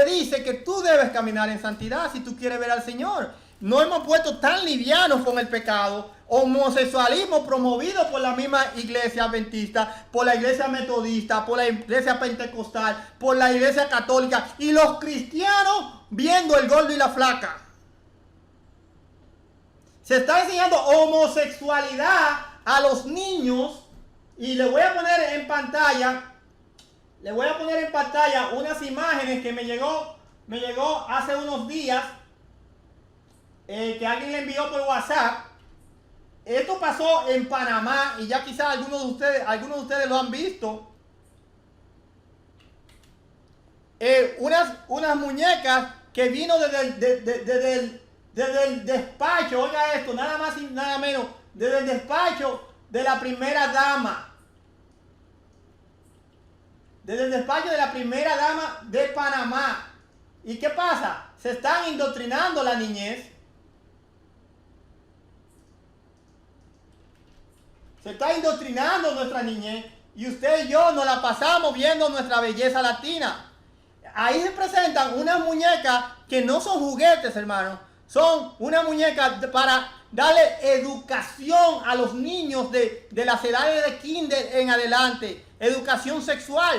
dice que tú debes caminar en santidad si tú quieres ver al Señor. No hemos puesto tan livianos con el pecado. Homosexualismo promovido por la misma iglesia adventista, por la iglesia metodista, por la iglesia pentecostal, por la iglesia católica. Y los cristianos viendo el gordo y la flaca. Se está enseñando homosexualidad a los niños. Y le voy a poner en pantalla unas imágenes que me llegó hace unos días, que alguien le envió por WhatsApp. Esto pasó en Panamá y ya quizás algunos de ustedes lo han visto. unas muñecas que vino desde el despacho, oiga esto, nada más y nada menos, desde el despacho de la primera dama. Desde el despacho de la primera dama de Panamá. ¿Y qué pasa? Se están indoctrinando la niñez. Se está indoctrinando nuestra niñez. Y usted y yo nos la pasamos viendo nuestra belleza latina. Ahí se presentan unas muñecas que no son juguetes, hermano. Son unas muñecas para darle educación a los niños de las edades de kinder en adelante. Educación sexual.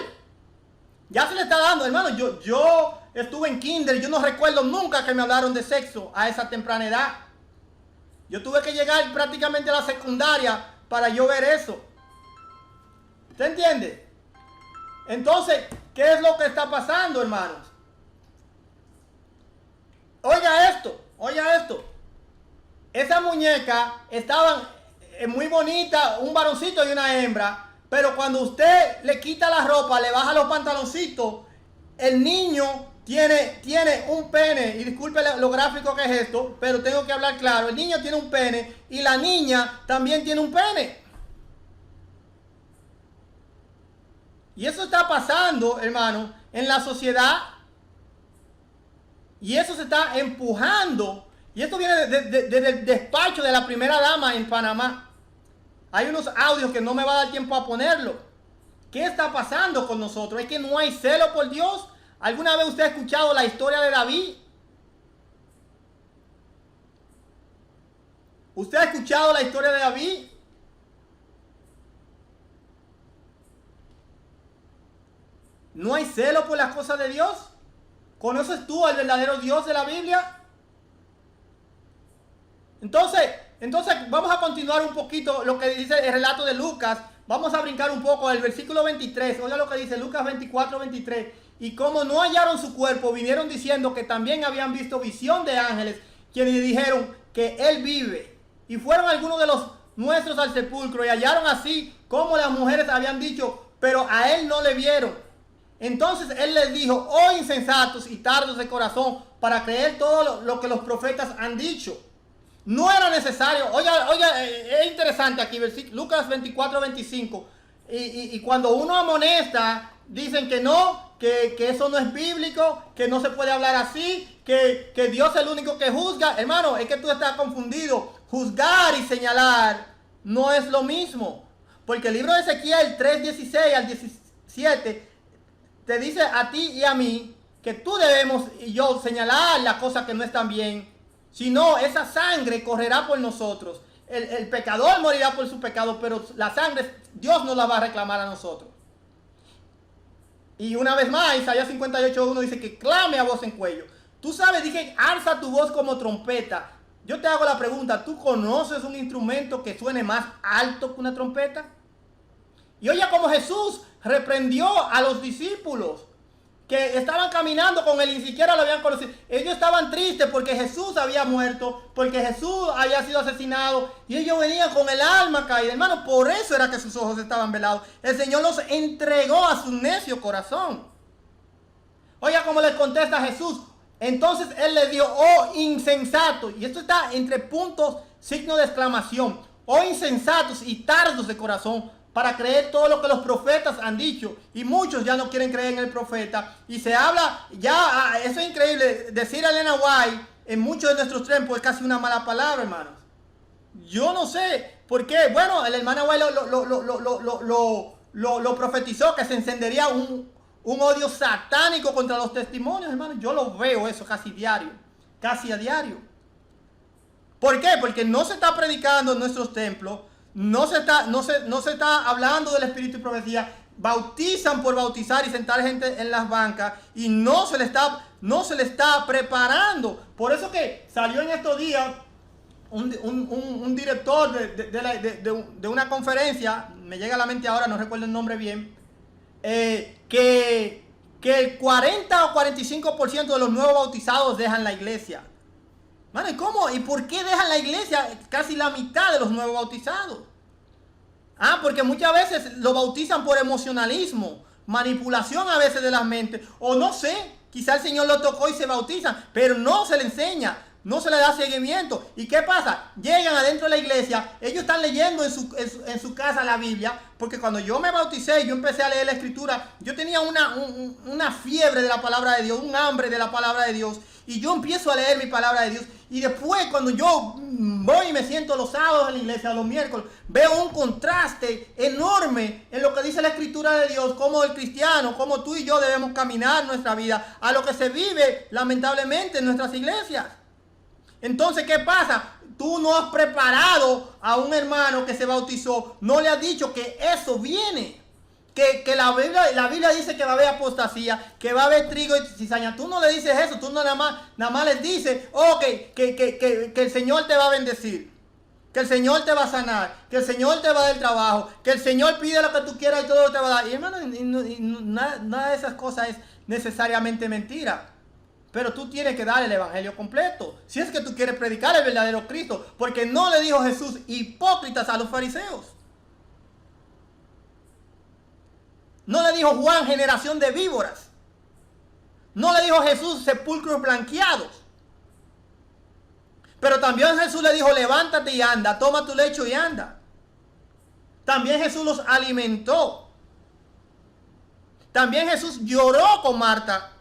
Ya se le está dando, hermano. Yo estuve en kinder. Yo no recuerdo nunca que me hablaron de sexo a esa temprana edad. Yo tuve que llegar prácticamente a la secundaria para yo ver eso. ¿Usted entiende? Entonces, ¿qué es lo que está pasando, hermanos? Oiga esto. Esas muñecas estaban muy bonitas, un varoncito y una hembra, pero cuando usted le quita la ropa, le baja los pantaloncitos, el niño tiene un pene, y disculpe lo gráfico que es esto, pero tengo que hablar claro, el niño tiene un pene y la niña también tiene un pene. Y eso está pasando, hermano, en la sociedad. Y eso se está empujando. Y esto viene desde el despacho de la primera dama en Panamá. Hay unos audios que no me va a dar tiempo a ponerlo. ¿Qué está pasando con nosotros? ¿Es que no hay celo por Dios? ¿Alguna vez usted ha escuchado la historia de David? ¿Usted ha escuchado la historia de David? ¿No hay celo por las cosas de Dios? ¿Conoces tú al verdadero Dios de la Biblia? Entonces vamos a continuar un poquito lo que dice el relato de Lucas. Vamos a brincar un poco al versículo 23. Oiga lo que dice Lucas 24, 23. Y como no hallaron su cuerpo, vinieron diciendo que también habían visto visión de ángeles, quienes dijeron que él vive. Y fueron algunos de los nuestros al sepulcro y hallaron así como las mujeres habían dicho, pero a él no le vieron. Entonces él les dijo, oh insensatos y tardos de corazón, para creer todo lo que los profetas han dicho. No era necesario. Oiga, es interesante aquí, Lucas 24, 25. Y cuando uno amonesta, dicen que no, que eso no es bíblico, que no se puede hablar así, que Dios es el único que juzga. Hermano, es que tú estás confundido. Juzgar y señalar no es lo mismo. Porque el libro de Ezequiel 3, 16 al 17 te dice a ti y a mí que tú debemos y yo señalar las cosas que no están bien. Si no, esa sangre correrá por nosotros. El pecador morirá por su pecado, pero la sangre Dios nos la va a reclamar a nosotros. Y una vez más, Isaías 58:1 dice que clame a voz en cuello. Tú sabes, dije, alza tu voz como trompeta. Yo te hago la pregunta, ¿tú conoces un instrumento que suene más alto que una trompeta? Y oye como Jesús reprendió a los discípulos que estaban caminando con él y ni siquiera lo habían conocido. Ellos estaban tristes porque Jesús había muerto, porque Jesús había sido asesinado y ellos venían con el alma caída. Hermano, por eso era que sus ojos estaban velados. El Señor los entregó a su necio corazón. Oiga cómo les contesta Jesús. Entonces él le dio, oh insensatos, y esto está entre puntos, signo de exclamación, oh insensatos y tardos de corazón, para creer todo lo que los profetas han dicho. Y muchos ya no quieren creer en el profeta. Y se habla, ya, eso es increíble, decir Elena White en muchos de nuestros tiempos es casi una mala palabra, hermanos. Yo no sé por qué. Bueno, el hermano White lo profetizó, que se encendería un odio satánico contra los testimonios, hermanos. Yo lo veo eso casi a diario. ¿Por qué? Porque no se está predicando en nuestros templos. No se está hablando del espíritu y profecía. Bautizan por bautizar y sentar gente en las bancas. Y no se le está preparando. Por eso que salió en estos días un director de una conferencia. Me llega a la mente ahora, no recuerdo el nombre bien. Que el 40 o 45% de los nuevos bautizados dejan la iglesia. Mano, ¿y cómo? ¿Y por qué dejan la iglesia casi la mitad de los nuevos bautizados? Porque muchas veces lo bautizan por emocionalismo. manipulación a veces de las mentes, o no sé, quizá el Señor lo tocó y se bautizan, pero no se le enseña, no se le da seguimiento. ¿Y qué pasa? Llegan adentro de la iglesia, ellos están leyendo en su casa la Biblia, porque cuando yo me bauticé, yo empecé a leer la Escritura, yo tenía una fiebre de la palabra de Dios, un hambre de la palabra de Dios, y yo empiezo a leer mi palabra de Dios, y después cuando yo voy y me siento los sábados en la iglesia, los miércoles, veo un contraste enorme en lo que dice la Escritura de Dios, como el cristiano, como tú y yo debemos caminar nuestra vida, a lo que se vive lamentablemente en nuestras iglesias. Entonces, ¿qué pasa? Tú no has preparado a un hermano que se bautizó, no le has dicho que eso viene. Que la Biblia dice que va a haber apostasía, que va a haber trigo y cizaña. Tú no le dices eso, tú no nada más les dices, que el Señor te va a bendecir, que el Señor te va a sanar, que el Señor te va a dar trabajo, que el Señor pide lo que tú quieras y todo te va a dar. Y hermano, nada de esas cosas es necesariamente mentira. Pero tú tienes que dar el evangelio completo, si es que tú quieres predicar el verdadero Cristo, porque no le dijo Jesús hipócritas a los fariseos. No le dijo Juan generación de víboras. No le dijo Jesús sepulcros blanqueados. Pero también Jesús le dijo levántate y anda, toma tu lecho y anda. También Jesús los alimentó. También Jesús lloró con Marta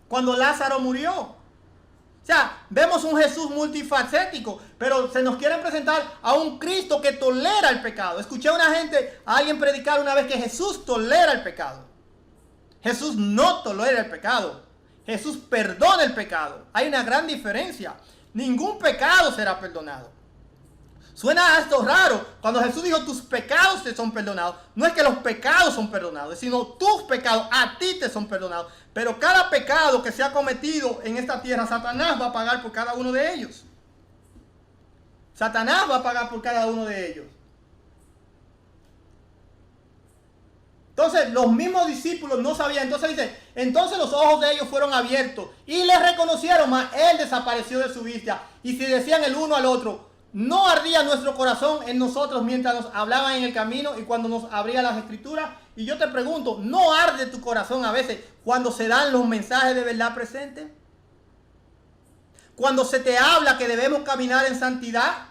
cuando Lázaro murió. O sea, vemos un Jesús multifacético, pero se nos quiere presentar a un Cristo que tolera el pecado. Escuché a alguien predicar una vez que Jesús tolera el pecado. Jesús no tolera el pecado. Jesús perdona el pecado. Hay una gran diferencia. Ningún pecado será perdonado. Suena esto raro. Cuando Jesús dijo tus pecados te son perdonados, no es que los pecados son perdonados, sino tus pecados a ti te son perdonados. Pero cada pecado que se ha cometido en esta tierra, Satanás va a pagar por cada uno de ellos. Satanás va a pagar por cada uno de ellos. Entonces los mismos discípulos no sabían. Entonces dice, entonces los ojos de ellos fueron abiertos y les reconocieron, mas él desapareció de su vista. Y si decían el uno al otro, ¿no ardía nuestro corazón en nosotros mientras nos hablaban en el camino y cuando nos abría las escrituras? Y yo te pregunto, ¿no arde tu corazón a veces cuando se dan los mensajes de verdad presentes? Cuando se te habla que debemos caminar en santidad.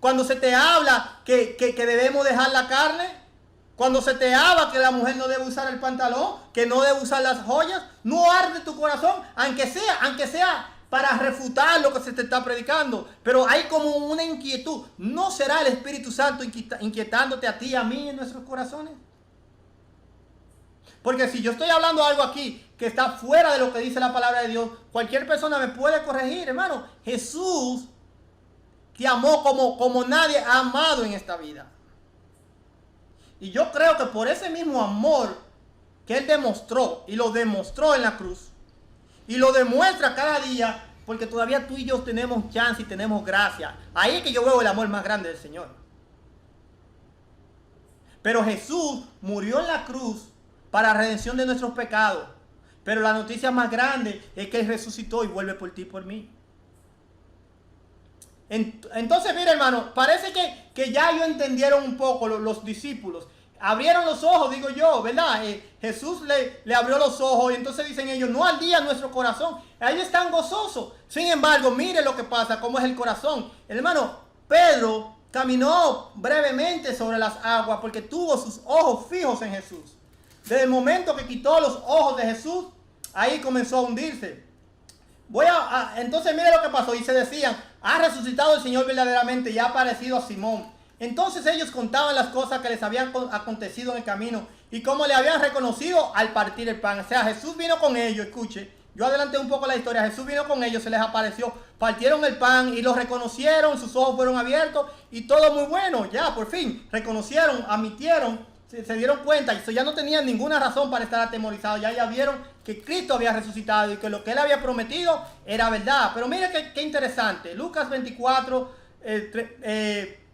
Cuando se te habla que debemos dejar la carne. Cuando se te habla que la mujer no debe usar el pantalón, que no debe usar las joyas. ¿No arde tu corazón? Aunque sea para refutar lo que se te está predicando. Pero hay como una inquietud. ¿No será el Espíritu Santo inquietándote a ti y a mí en nuestros corazones? Porque si yo estoy hablando algo aquí que está fuera de lo que dice la palabra de Dios, cualquier persona me puede corregir, hermano. Jesús te amó como nadie ha amado en esta vida. Y yo creo que por ese mismo amor que Él demostró, y lo demostró en la cruz, y lo demuestra cada día, porque todavía tú y yo tenemos chance y tenemos gracia. Ahí es que yo veo el amor más grande del Señor. Pero Jesús murió en la cruz para redención de nuestros pecados. Pero la noticia más grande es que Él resucitó y vuelve por ti y por mí. Entonces, mira, hermano, parece que ya ellos entendieron un poco los discípulos. Abrieron los ojos, digo yo, ¿verdad? Jesús le abrió los ojos y entonces dicen ellos, no ardía nuestro corazón. Ellos están gozosos. Sin embargo, mire lo que pasa, cómo es el corazón. Hermano, Pedro caminó brevemente sobre las aguas porque tuvo sus ojos fijos en Jesús. Desde el momento que quitó los ojos de Jesús, ahí comenzó a hundirse. Entonces mire lo que pasó. Y se decían, ha resucitado el Señor verdaderamente y ha aparecido a Simón. Entonces ellos contaban las cosas que les habían acontecido en el camino y cómo le habían reconocido al partir el pan. O sea, Jesús vino con ellos, escuche, yo adelanté un poco la historia. Jesús vino con ellos, se les apareció, partieron el pan y los reconocieron, sus ojos fueron abiertos y todo muy bueno. Ya, por fin, reconocieron, admitieron, se dieron cuenta y ya no tenían ninguna razón para estar atemorizados. Ya vieron que Cristo había resucitado y que lo que Él había prometido era verdad. Pero mire qué interesante. Lucas 24,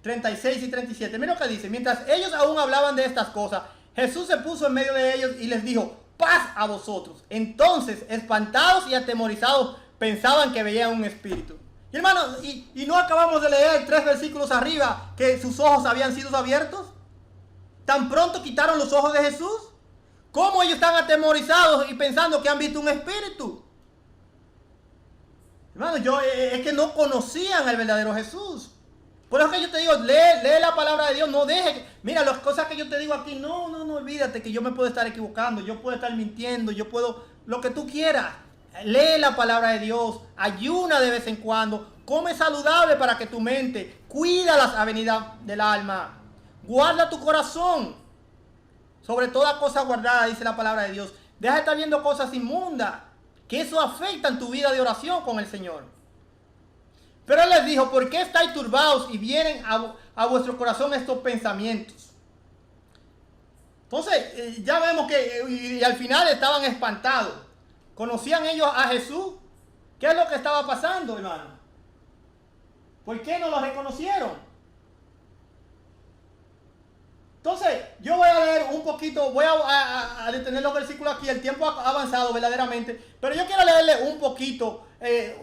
36 y 37. Mira lo que dice. Mientras ellos aún hablaban de estas cosas, Jesús se puso en medio de ellos y les dijo, paz a vosotros. Entonces, espantados y atemorizados, pensaban que veían un espíritu. Y hermano, y no acabamos de leer 3 versículos arriba que sus ojos habían sido abiertos. Tan pronto quitaron los ojos de Jesús. ¿Cómo ellos están atemorizados y pensando que han visto un espíritu? Hermano, es que no conocían al verdadero Jesús. Por eso que yo te digo, lee la palabra de Dios, no deje. Mira, las cosas que yo te digo aquí, no olvídate que yo me puedo estar equivocando, yo puedo estar mintiendo, yo puedo, lo que tú quieras. Lee la palabra de Dios, ayuna de vez en cuando, come saludable para que tu mente, cuida las avenidas del alma, guarda tu corazón, sobre toda cosa guardada, dice la palabra de Dios. Deja de estar viendo cosas inmundas, que eso afecta en tu vida de oración con el Señor. Pero Él les dijo, ¿por qué estáis turbados y vienen a vuestro corazón estos pensamientos? Entonces, ya vemos que y al final estaban espantados. ¿Conocían ellos a Jesús? ¿Qué es lo que estaba pasando, hermano? ¿Por qué no lo reconocieron? Entonces, yo voy a leer un poquito, voy a detener los versículos aquí, el tiempo ha avanzado verdaderamente, pero yo quiero leerle un poquito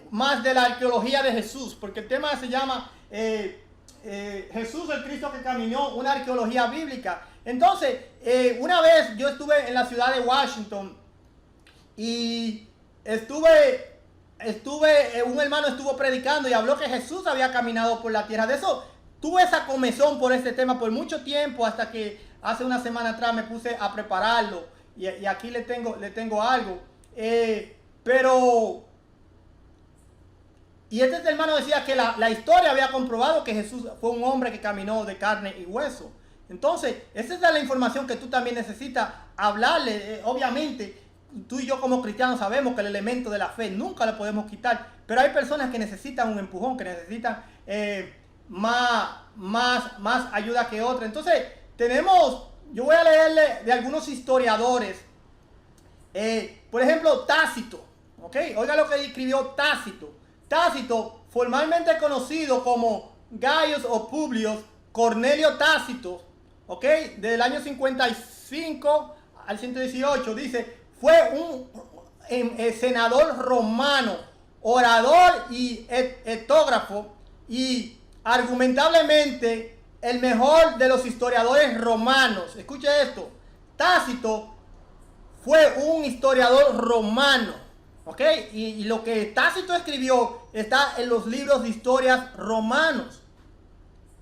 más de la arqueología de Jesús, porque el tema se llama Jesús el Cristo que caminó, una arqueología bíblica. Entonces, una vez yo estuve en la ciudad de Washington y un hermano estuvo predicando y habló que Jesús había caminado por la tierra. De eso tuve esa comezón por este tema por mucho tiempo, hasta que hace una semana atrás me puse a prepararlo y aquí le tengo algo. Y este hermano decía que la historia había comprobado que Jesús fue un hombre que caminó de carne y hueso. Entonces, esa es la información que tú también necesitas hablarle. Obviamente, tú y yo como cristianos sabemos que el elemento de la fe nunca lo podemos quitar, pero hay personas que necesitan un empujón, que necesitan más ayuda que otra. Entonces, yo voy a leerle de algunos historiadores. Por ejemplo, Tácito. ¿Ok? Oiga lo que escribió Tácito. Tácito, formalmente conocido como Gaius o Publius Cornelio Tácito, ¿ok? Del año 55 al 118, dice, fue un senador romano, orador y etógrafo, y argumentablemente el mejor de los historiadores romanos. Escuche esto, Tácito fue un historiador romano. ¿Ok? Y lo que Tácito escribió está en los libros de historias romanos,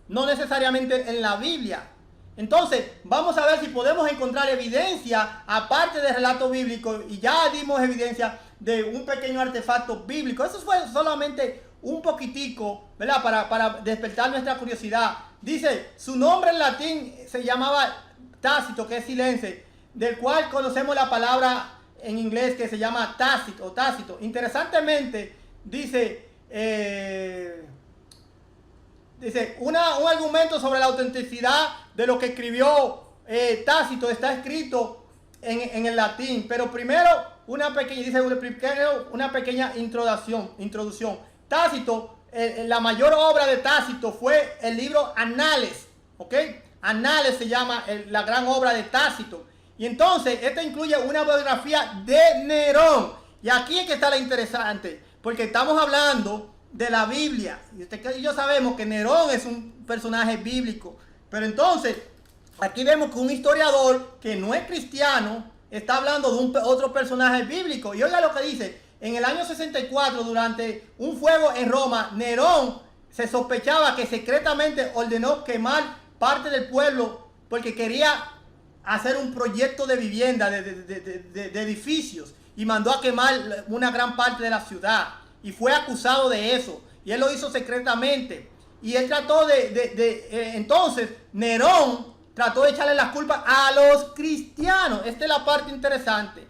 no necesariamente en la Biblia. Entonces, vamos a ver si podemos encontrar evidencia, aparte del relato bíblico, y ya dimos evidencia de un pequeño artefacto bíblico. Eso fue solamente un poquitico, ¿verdad? Para despertar nuestra curiosidad. Dice, su nombre en latín se llamaba Tácito, que es silencio, del cual conocemos la palabra en inglés que se llama Tácito o Tácito. Interesantemente, dice un argumento sobre la autenticidad de lo que escribió Tácito está escrito en el latín. Pero primero, una pequeña introducción. Tácito, la mayor obra de Tácito fue el libro Anales. ¿Ok? Anales se llama la gran obra de Tácito. Y entonces, esta incluye una biografía de Nerón. Y aquí es que está lo interesante, porque estamos hablando de la Biblia. Y usted y yo sabemos que Nerón es un personaje bíblico. Pero entonces, aquí vemos que un historiador que no es cristiano está hablando de otro personaje bíblico. Y oiga lo que dice. En el año 64, durante un fuego en Roma, Nerón se sospechaba que secretamente ordenó quemar parte del pueblo porque quería hacer un proyecto de vivienda, de edificios, y mandó a quemar una gran parte de la ciudad, y fue acusado de eso, y él lo hizo secretamente, y él trató entonces Nerón trató de echarle las culpas a los cristianos. Esta es la parte interesante,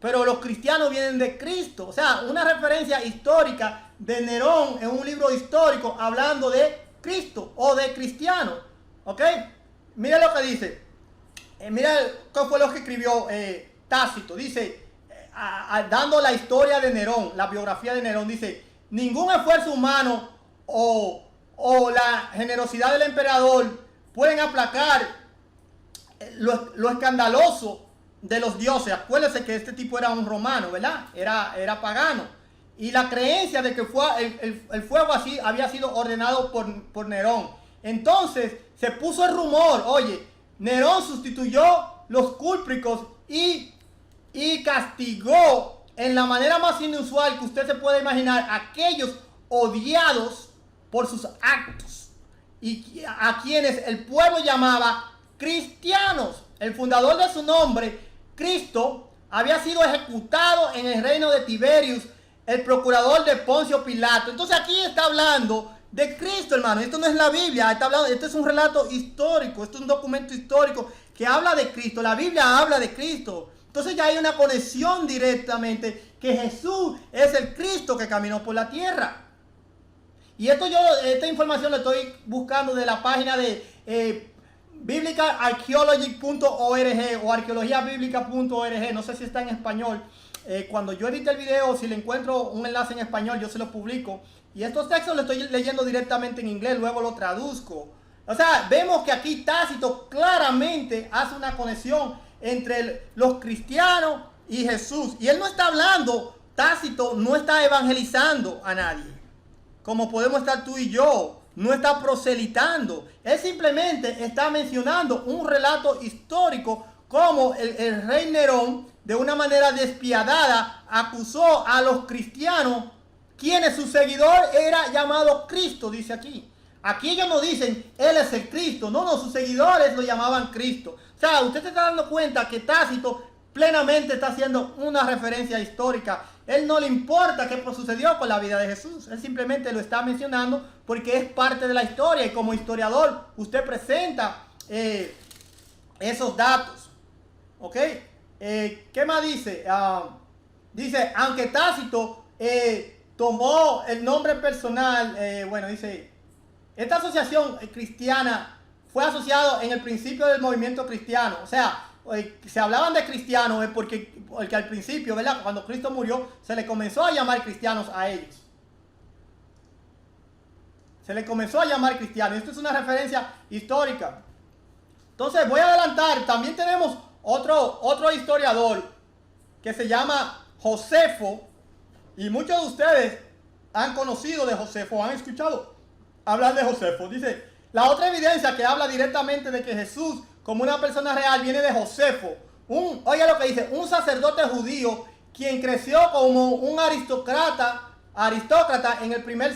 pero los cristianos vienen de Cristo, o sea, una referencia histórica de Nerón en un libro histórico hablando de Cristo o de cristianos. ¿Ok? Mira lo que dice. Mira qué fue lo que escribió Tácito. Dice, dando la historia de Nerón, la biografía de Nerón, dice, ningún esfuerzo humano o la generosidad del emperador pueden aplacar lo escandaloso de los dioses. Acuérdense que este tipo era un romano, ¿verdad? Era pagano. Y la creencia de que el fuego así había sido ordenado por Nerón. Entonces se puso el rumor, oye, Nerón sustituyó los cúlpricos y castigó en la manera más inusual que usted se puede imaginar a aquellos odiados por sus actos y a quienes el pueblo llamaba cristianos. El fundador de su nombre, Cristo, había sido ejecutado en el reino de Tiberius, el procurador de Poncio Pilato. Entonces aquí está hablando de Cristo, hermano. Esto no es la Biblia, esto es un relato histórico, esto es un documento histórico que habla de Cristo. La Biblia habla de Cristo. Entonces ya hay una conexión directamente que Jesús es el Cristo que caminó por la tierra. Y esta información la estoy buscando de la página de biblicalarchaeology.org o arqueologiabiblica.org. No sé si está en español. Cuando yo edite el video, si le encuentro un enlace en español, yo se lo publico. Y estos textos los estoy leyendo directamente en inglés, luego lo traduzco. O sea, vemos que aquí Tácito claramente hace una conexión entre los cristianos y Jesús. Y él no está hablando, Tácito no está evangelizando a nadie, como podemos estar tú y yo. No está proselitando. Él simplemente está mencionando un relato histórico como el rey Nerón, de una manera despiadada, acusó a los cristianos, quienes su seguidor era llamado Cristo, dice aquí. Aquí ellos no dicen, él es el Cristo. No, sus seguidores lo llamaban Cristo. O sea, usted se está dando cuenta que Tácito plenamente está haciendo una referencia histórica. Él no le importa qué sucedió con la vida de Jesús. Él simplemente lo está mencionando porque es parte de la historia. Y como historiador, usted presenta esos datos. ¿Ok? ¿Qué más dice? Dice, aunque Tácito tomó el nombre personal, dice, esta asociación cristiana fue asociado en el principio del movimiento cristiano. O sea, se hablaban de cristianos porque al principio, ¿verdad? Cuando Cristo murió, se le comenzó a llamar cristianos a ellos. Se le comenzó a llamar cristianos. Esto es una referencia histórica. Entonces, voy a adelantar. También tenemos otro historiador que se llama Josefo. Y muchos de ustedes han conocido de Josefo, han escuchado hablar de Josefo. Dice, la otra evidencia que habla directamente de que Jesús como una persona real viene de Josefo. Oiga lo que dice, un sacerdote judío quien creció como un aristócrata en el primer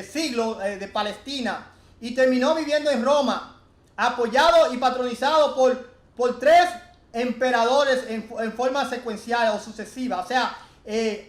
siglo de Palestina y terminó viviendo en Roma, apoyado y patronizado por tres emperadores en forma secuencial o sucesiva. O sea,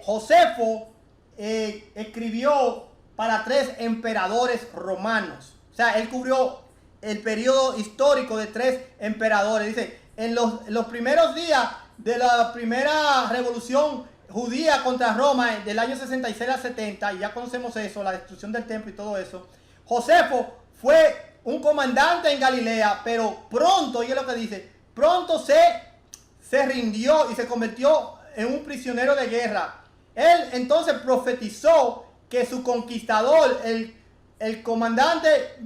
Josefo escribió para tres emperadores romanos. O sea, él cubrió el periodo histórico de tres emperadores. Dice, en los primeros días de la primera revolución judía contra Roma, del año 66 al 70, y ya conocemos eso, la destrucción del templo y todo eso, Josefo fue un comandante en Galilea, pero pronto, oye lo que dice, pronto se rindió y se convirtió en un prisionero de guerra. Él entonces profetizó que su conquistador, el comandante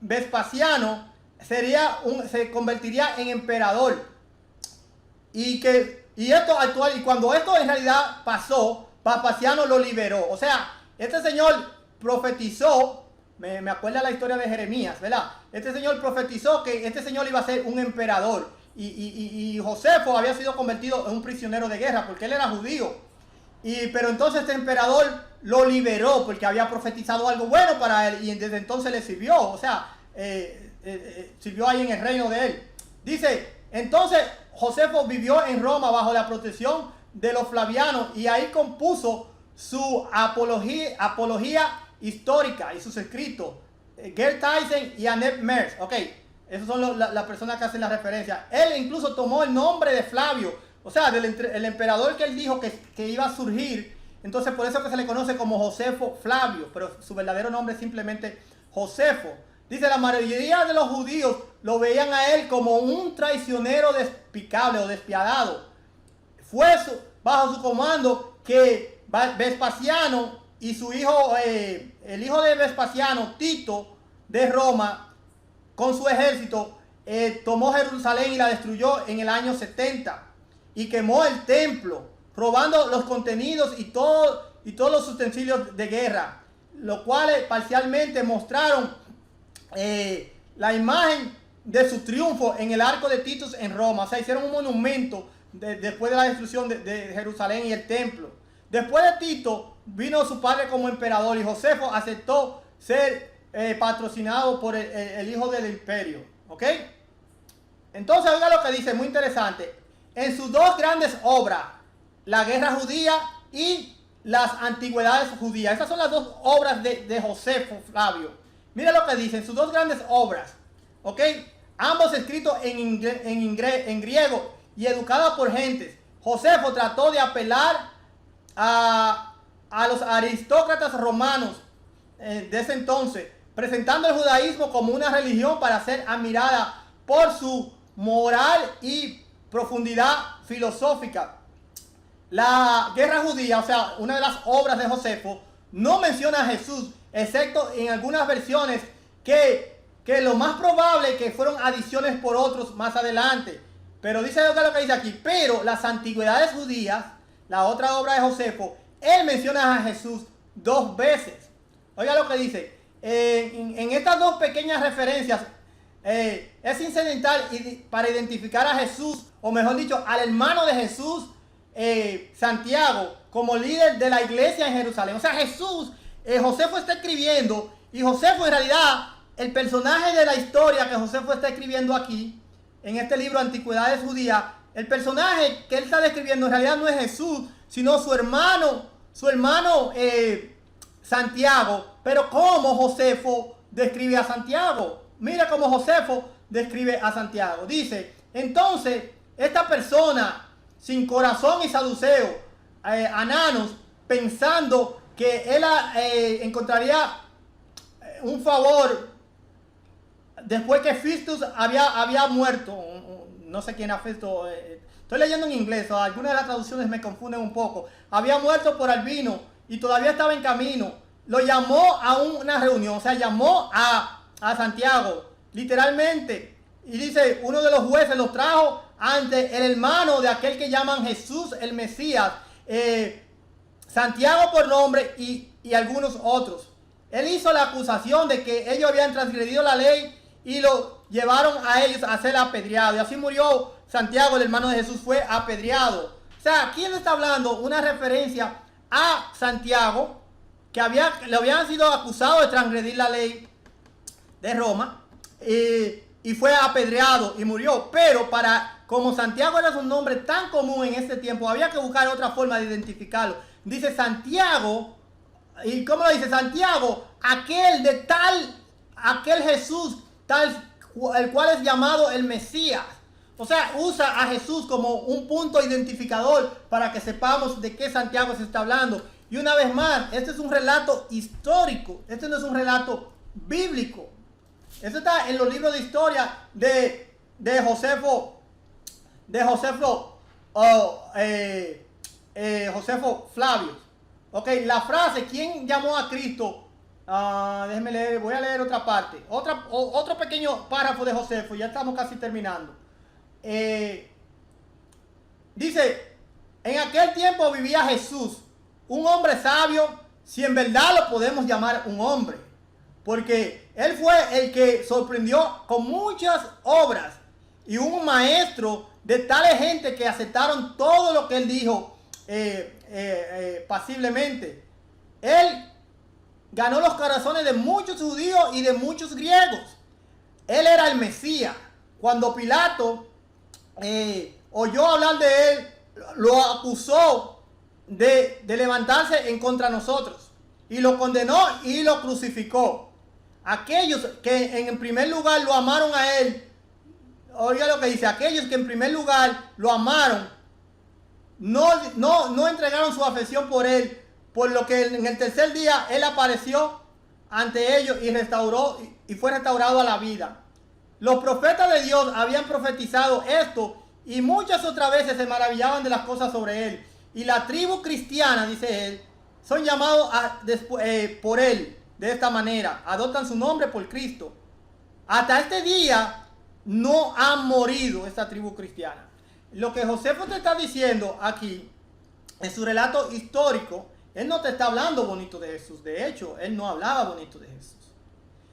Vespasiano, se convertiría en emperador. Y cuando esto en realidad pasó, Vespasiano lo liberó. O sea, este señor profetizó, me acuerda la historia de Jeremías, ¿verdad? Este señor profetizó que este señor iba a ser un emperador. Y Josefo había sido convertido en un prisionero de guerra porque él era judío. Pero entonces este emperador lo liberó porque había profetizado algo bueno para él y desde entonces le sirvió. O sea, sirvió ahí en el reino de él. Dice, entonces Josefo vivió en Roma bajo la protección de los flavianos y ahí compuso su apología histórica y sus escritos. Gerd Tyson y Annette Merz. Ok, esos son las personas que hacen la referencia. Él incluso tomó el nombre de Flavio, o sea, el emperador que él dijo que iba a surgir. Entonces por eso que se le conoce como Josefo Flavio, pero su verdadero nombre es simplemente Josefo. Dice, la mayoría de los judíos lo veían a él como un traicionero despicable o despiadado. Fue bajo su comando que Vespasiano y su hijo, el hijo de Vespasiano, Tito, de Roma, con su ejército, tomó Jerusalén y la destruyó en el año 70. Y quemó el templo, robando los contenidos y todos los utensilios de guerra, los cuales parcialmente mostraron la imagen de su triunfo en el arco de Titus en Roma. O sea, hicieron un monumento después de la destrucción de Jerusalén y el templo. Después de Tito vino su padre como emperador y Josefo aceptó ser patrocinado por el hijo del imperio. ¿Ok? Entonces oiga lo que dice, muy interesante. En sus dos grandes obras, la guerra judía y las antigüedades judías. Esas son las dos obras de Josefo Flavio. Mira lo que dice, en sus dos grandes obras. ¿Ok? Ambos escritos en griego y educados por gentes. Josefo trató de apelar a los aristócratas romanos de ese entonces, presentando el judaísmo como una religión para ser admirada por su moral y profundidad filosófica. La guerra judía, o sea, una de las obras de Josefo, no menciona a Jesús, excepto en algunas versiones que lo más probable es que fueron adiciones por otros más adelante. Pero dice lo que dice aquí, pero las antigüedades judías, la otra obra de Josefo, él menciona a Jesús 2 veces. Oiga lo que dice, en estas dos pequeñas referencias, es incidental para identificar a Jesús, o mejor dicho, al hermano de Jesús, Santiago, como líder de la iglesia en Jerusalén. O sea, Josefo está escribiendo, y Josefo en realidad, el personaje de la historia que Josefo está escribiendo aquí, en este libro Antigüedades Judías, el personaje que él está describiendo en realidad no es Jesús, sino su hermano Santiago. Pero ¿cómo Josefo describe a Santiago? Mira cómo Josefo describe a Santiago. Dice, entonces, esta persona sin corazón y saduceo, Ananos, pensando que él encontraría un favor después que Festus había muerto. No sé quién era Festus. Estoy leyendo en inglés, o algunas de las traducciones me confunden un poco. Había muerto por albino y todavía estaba en camino. Lo llamó a una reunión, o sea, llamó a Santiago, literalmente. Y dice, uno de los jueces los trajo ante el hermano de aquel que llaman Jesús el Mesías, Santiago por nombre y algunos otros. Él hizo la acusación de que ellos habían transgredido la ley y lo llevaron a ellos a ser apedreado. Y así murió Santiago, el hermano de Jesús, fue apedreado. O sea, aquí le está hablando una referencia a Santiago, que le habían sido acusados de transgredir la ley de Roma, y fue apedreado y murió. Pero como Santiago era un nombre tan común en ese tiempo, había que buscar otra forma de identificarlo. Dice Santiago, ¿y cómo lo dice? Santiago, aquel Jesús, el cual es llamado el Mesías. O sea, usa a Jesús como un punto identificador para que sepamos de qué Santiago se está hablando. Y una vez más, este es un relato histórico, este no es un relato bíblico. Esto está en los libros de historia de Josefo Flavio. Ok, la frase, ¿quién llamó a Cristo? Déjenme leer, voy a leer otra parte. Otro pequeño párrafo de Josefo, ya estamos casi terminando. Dice, en aquel tiempo vivía Jesús, un hombre sabio, si en verdad lo podemos llamar un hombre, porque él fue el que sorprendió con muchas obras y un maestro de tales gente que aceptaron todo lo que él dijo pasiblemente. Él ganó los corazones de muchos judíos y de muchos griegos. Él era el Mesías. Cuando Pilato oyó hablar de él, lo acusó de levantarse en contra de nosotros y lo condenó y lo crucificó. Aquellos que en primer lugar lo amaron a él, oiga lo que dice, aquellos que en primer lugar lo amaron, no entregaron su afección por él, por lo que en el tercer día él apareció ante ellos y fue restaurado a la vida. Los profetas de Dios habían profetizado esto y muchas otras veces se maravillaban de las cosas sobre él. Y la tribu cristiana, dice él, son llamados por él de esta manera. Adoptan su nombre por Cristo. Hasta este día no han morido esta tribu cristiana. Lo que Josefo te está diciendo aquí, en su relato histórico, él no te está hablando bonito de Jesús. De hecho, él no hablaba bonito de Jesús.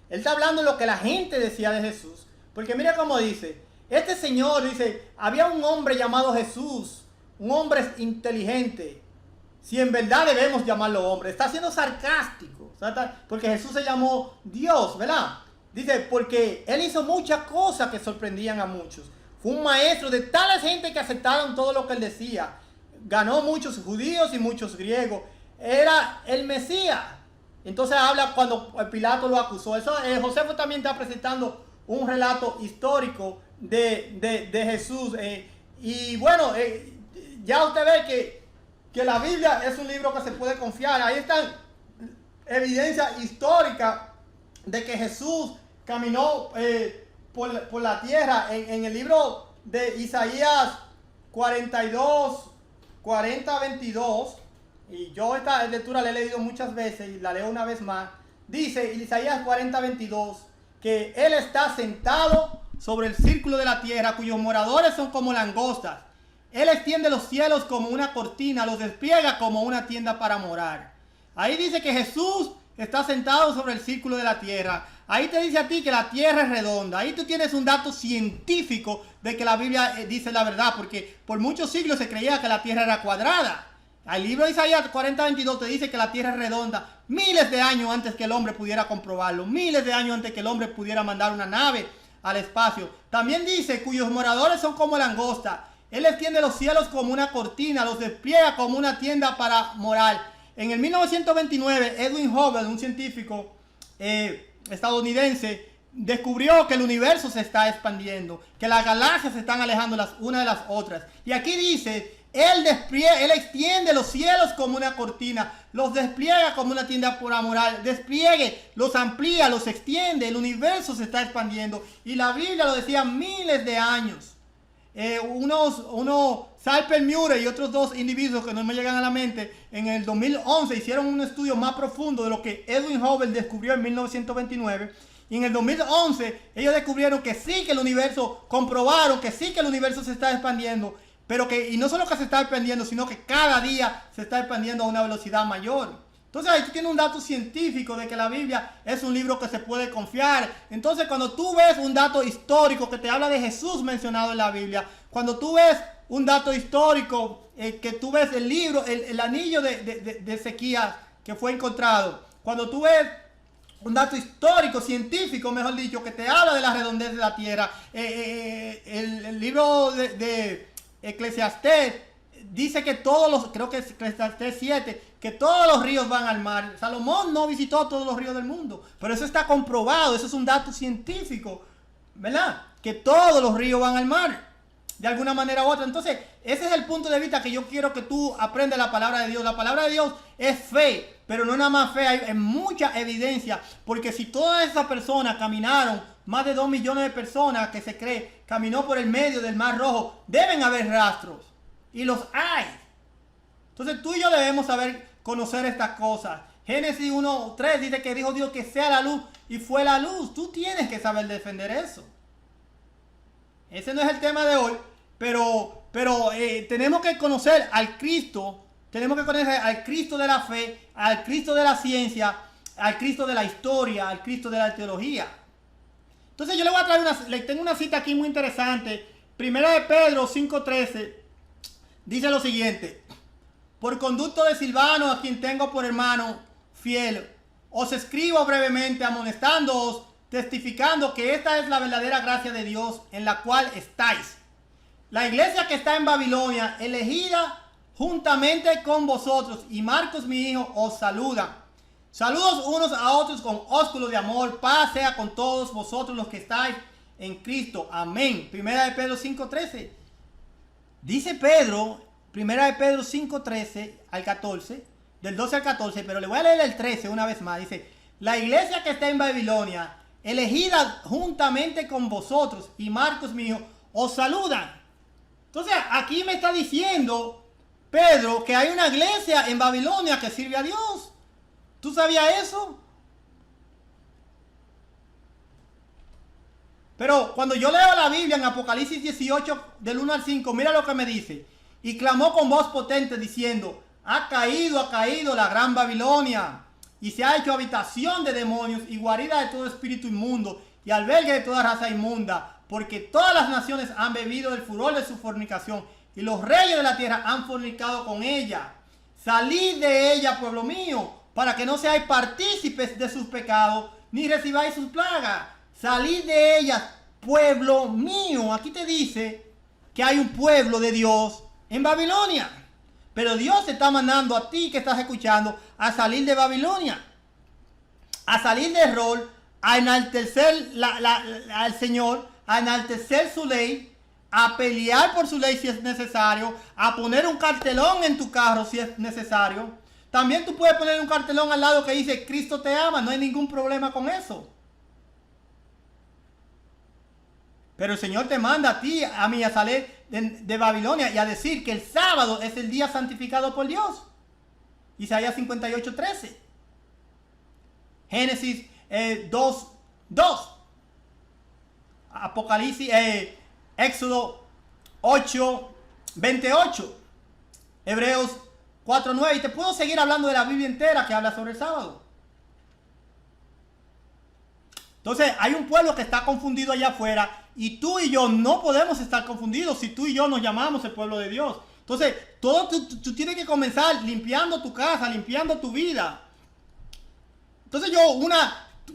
Él está hablando de lo que la gente decía de Jesús, Porque mira cómo dice, este señor dice, había un hombre llamado Jesús, un hombre inteligente, si en verdad debemos llamarlo hombre, está siendo sarcástico, porque Jesús se llamó Dios, ¿verdad? Dice, porque él hizo muchas cosas que sorprendían a muchos. Fue un maestro de tales gente que aceptaron todo lo que él decía. Ganó muchos judíos y muchos griegos. Era el Mesías. Entonces habla cuando Pilato lo acusó. Eso, Josefo también está presentando un relato histórico de Jesús. Y bueno, ya usted ve que la Biblia es un libro que se puede confiar. Ahí están evidencias históricas de que Jesús caminó por la tierra. En el libro de Isaías 40:22, y yo esta lectura la he leído muchas veces y la leo una vez más, dice Isaías 40:22 que Él está sentado sobre el círculo de la tierra, cuyos moradores son como langostas. Él extiende los cielos como una cortina, los despliega como una tienda para morar. Ahí dice que Jesús está sentado sobre el círculo de la tierra. Ahí te dice a ti que la tierra es redonda. Ahí tú tienes un dato científico de que la Biblia dice la verdad, porque por muchos siglos se creía que la tierra era cuadrada. El libro de Isaías 40:22 te dice que la tierra es redonda miles de años antes que el hombre pudiera comprobarlo, miles de años antes que el hombre pudiera mandar una nave al espacio. También dice, cuyos moradores son como langosta. Él extiende los cielos como una cortina, los despliega como una tienda para morar. En el 1929, Edwin Hubble, un científico estadounidense, descubrió que el universo se está expandiendo, que las galaxias se están alejando las unas de las otras. Y aquí dice, él extiende los cielos como una cortina, los despliega como una tienda para morar, despliegue, los amplía, los extiende, el universo se está expandiendo. Y la Biblia lo decía miles de años. Salper Murray y otros dos individuos que no me llegan a la mente, en el 2011 hicieron un estudio más profundo de lo que Edwin Hubble descubrió en 1929. Y en el 2011 ellos descubrieron que sí que el universo, comprobaron que sí que el universo se está expandiendo, pero y no solo que se está expandiendo, sino que cada día se está expandiendo a una velocidad mayor. Entonces ahí tú tienes un dato científico de que la Biblia es un libro que se puede confiar. Entonces cuando tú ves un dato histórico que te habla de Jesús mencionado en la Biblia, cuando tú ves un dato histórico, que tú ves el libro, el anillo de Ezequías que fue encontrado, cuando tú ves un dato histórico, científico, mejor dicho, que te habla de la redondez de la tierra, el libro de Eclesiastés dice que creo que es Eclesiastés 7, que todos los ríos van al mar. Salomón no visitó todos los ríos del mundo, pero eso está comprobado, eso es un dato científico, ¿verdad? Que todos los ríos van al mar, de alguna manera u otra. Entonces, ese es el punto de vista que yo quiero que tú aprendas la palabra de Dios. La palabra de Dios es fe, pero no nada más fe, hay mucha evidencia, porque si todas esas personas caminaron, más de 2 millones de personas que se cree, caminó por el medio del Mar Rojo, deben haber rastros, y los hay. Entonces tú y yo debemos conocer estas cosas. Génesis 1:3 dice que dijo Dios que sea la luz, y fue la luz. Tú tienes que saber defender eso. Ese no es el tema de hoy, pero tenemos que conocer al Cristo, tenemos que conocer al Cristo de la fe, al Cristo de la ciencia, al Cristo de la historia, al Cristo de la teología. Entonces yo le voy a traer tengo una cita aquí muy interesante. Primera de Pedro 5:13 dice lo siguiente: por conducto de Silvano, a quien tengo por hermano fiel, os escribo brevemente amonestándoos, testificando que esta es la verdadera gracia de Dios en la cual estáis. La iglesia que está en Babilonia, elegida juntamente con vosotros, y Marcos mi hijo os saludan. Saludos unos a otros con ósculo de amor. Paz sea con todos vosotros los que estáis en Cristo. Amén. Primera de Pedro 5:13. Dice Pedro, Primera de Pedro 5:13 al 14, del 12 al 14, pero le voy a leer el 13 una vez más. Dice, la iglesia que está en Babilonia, elegida juntamente con vosotros, y Marcos mío, os saludan. Entonces aquí me está diciendo Pedro que hay una iglesia en Babilonia que sirve a Dios. ¿Tú sabías eso? Pero cuando yo leo la Biblia en Apocalipsis 18, del 1 al 5, mira lo que me dice. Y clamó con voz potente diciendo, ha caído la gran Babilonia, y se ha hecho habitación de demonios y guarida de todo espíritu inmundo y albergue de toda raza inmunda, porque todas las naciones han bebido del furor de su fornicación, y los reyes de la tierra han fornicado con ella. Salid de ella, pueblo mío, para que no seáis partícipes de sus pecados, ni recibáis sus plagas. Salid de ella, pueblo mío. Aquí te dice que hay un pueblo de Dios en Babilonia. Pero Dios te está mandando a ti que estás escuchando a salir de Babilonia, a salir de rol, a enaltecer al Señor, a enaltecer su ley, a pelear por su ley si es necesario, a poner un cartelón en tu carro si es necesario. También tú puedes poner un cartelón al lado que dice Cristo te ama, no hay ningún problema con eso. Pero el Señor te manda a ti, a mí, a salir de Babilonia y a decir que el sábado es el día santificado por Dios. Isaías 58:13. Génesis 2:2. Apocalipsis, Éxodo 8:28. Hebreos 4:9. Y te puedo seguir hablando de la Biblia entera que habla sobre el sábado. Entonces hay un pueblo que está confundido allá afuera. Y tú y yo no podemos estar confundidos si tú y yo nos llamamos el pueblo de Dios. Entonces, tú tienes que comenzar limpiando tu casa, limpiando tu vida. Entonces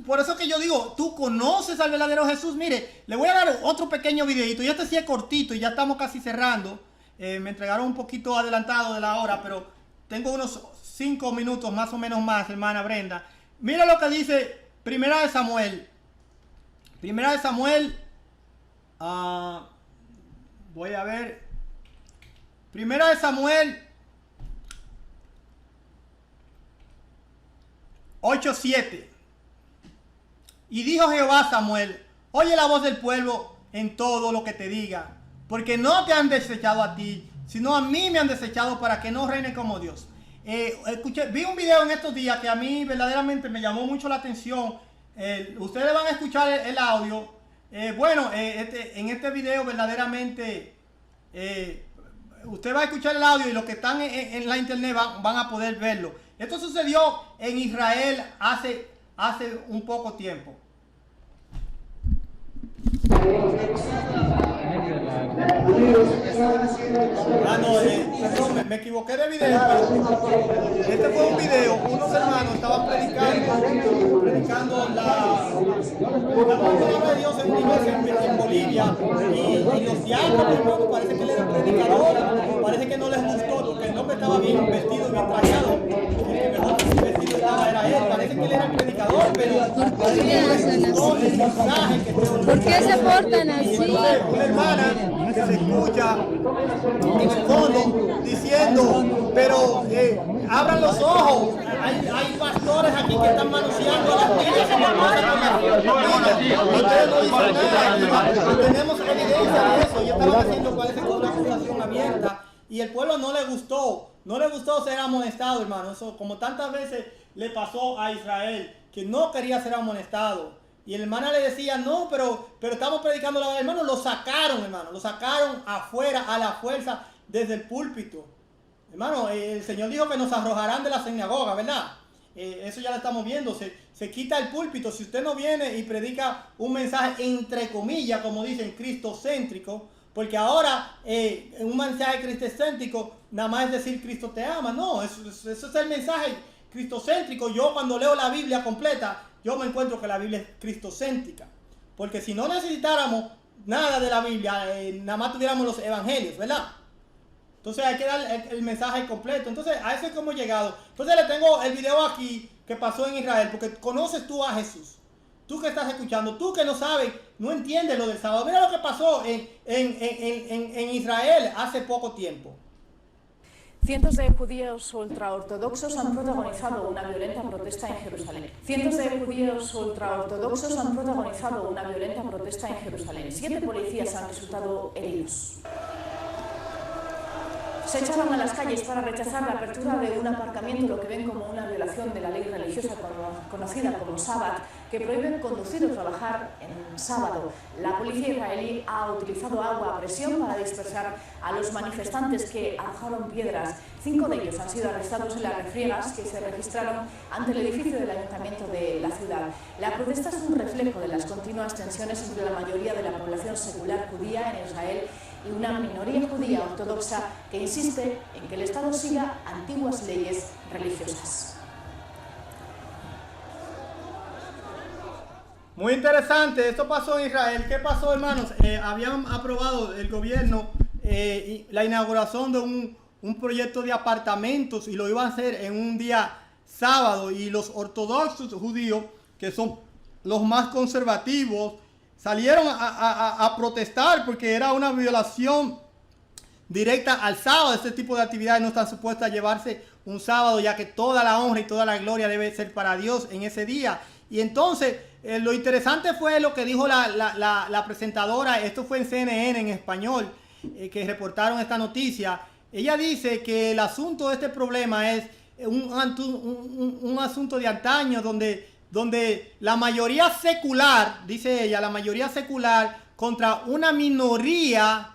por eso que yo digo, tú conoces al verdadero Jesús. Mire, le voy a dar otro pequeño videito. Y este sí es cortito y ya estamos casi cerrando. Me entregaron un poquito adelantado de la hora, pero tengo unos 5 minutos más o menos más, hermana Brenda. Mira lo que dice Primera de Samuel. Primera de Samuel. Voy a ver. Primera de Samuel 8:7. Y dijo Jehová a Samuel: oye la voz del pueblo en todo lo que te diga, porque no te han desechado a ti, sino a mí me han desechado para que no reine como Dios. Vi un video en estos días que a mí verdaderamente me llamó mucho la atención. Ustedes van a escuchar el audio. En este video verdaderamente usted va a escuchar el audio y los que están en la internet van a poder verlo. Esto sucedió en Israel hace un poco tiempo. Perdón, me equivoqué de video. Este fue un video, unos hermanos estaban predicando la palabra de Dios en una iglesia en Bolivia, y los diáconos, hermano, parece que él era predicador, parece que no les gustó porque el hombre estaba bien vestido, bien trajado, el que mejor vestido estaba era él, parece que él era predicador, pero parece que no les gustó el mensaje que te. ¿Por qué se portan así? Una hermana que se escucha en el fondo diciendo, pero abran los ojos, hay pastores aquí que están manoseando a las niñas y ustedes no dicen nada. Tenemos evidencia de eso. Y estaban haciendo, parece que una acusación abierta, y el pueblo no le gustó ser amonestado, hermano. Eso, como tantas veces le pasó a Israel, que no quería ser amonestado. Y el hermano le decía, no, pero estamos predicando la verdad. Hermano, lo sacaron afuera a la fuerza desde el púlpito. Hermano, el Señor dijo que nos arrojarán de la sinagoga, ¿verdad? Eso ya lo estamos viendo, se quita el púlpito. Si usted no viene y predica un mensaje entre comillas, como dicen, cristocéntrico, porque ahora un mensaje cristocéntrico nada más es decir Cristo te ama. No, eso es el mensaje cristocéntrico. Yo cuando leo la Biblia completa, yo me encuentro que la Biblia es cristocéntrica. Porque si no necesitáramos nada de la Biblia, nada más tuviéramos los evangelios, ¿verdad? Entonces hay que dar el mensaje completo. Entonces a eso es como he llegado. Entonces le tengo el video aquí que pasó en Israel, porque conoces tú a Jesús. Tú que estás escuchando, tú que no sabes, no entiendes lo del sábado. Mira lo que pasó en Israel hace poco tiempo. Cientos de judíos ultraortodoxos han protagonizado una violenta protesta en Jerusalén. 7 policías han resultado heridos. se echaron a las calles para rechazar la apertura de un aparcamiento, lo que ven como una violación de la ley religiosa conocida como Sabbat, que prohíbe conducir o trabajar en sábado. La policía israelí ha utilizado agua a presión para dispersar a los manifestantes que arrojaron piedras. 5 de ellos han sido arrestados en las refriegas que se registraron ante el edificio del ayuntamiento de la ciudad. La protesta es un reflejo de las continuas tensiones entre la mayoría de la población secular judía en Israel y una minoría judía ortodoxa que insiste en que el Estado siga antiguas leyes religiosas. Muy interesante, esto pasó en Israel. ¿Qué pasó, hermanos? Habían aprobado el gobierno la inauguración de un proyecto de apartamentos y lo iban a hacer en un día sábado, y los ortodoxos judíos, que son los más conservativos, salieron a protestar porque era una violación directa al sábado. Este tipo de actividades no están supuestas a llevarse un sábado, ya que toda la honra y toda la gloria debe ser para Dios en ese día. Y entonces lo interesante fue lo que dijo la presentadora. Esto fue en CNN en español, que reportaron esta noticia. Ella dice que el asunto de este problema es un asunto de antaño, donde la mayoría secular, dice ella, la mayoría secular contra una minoría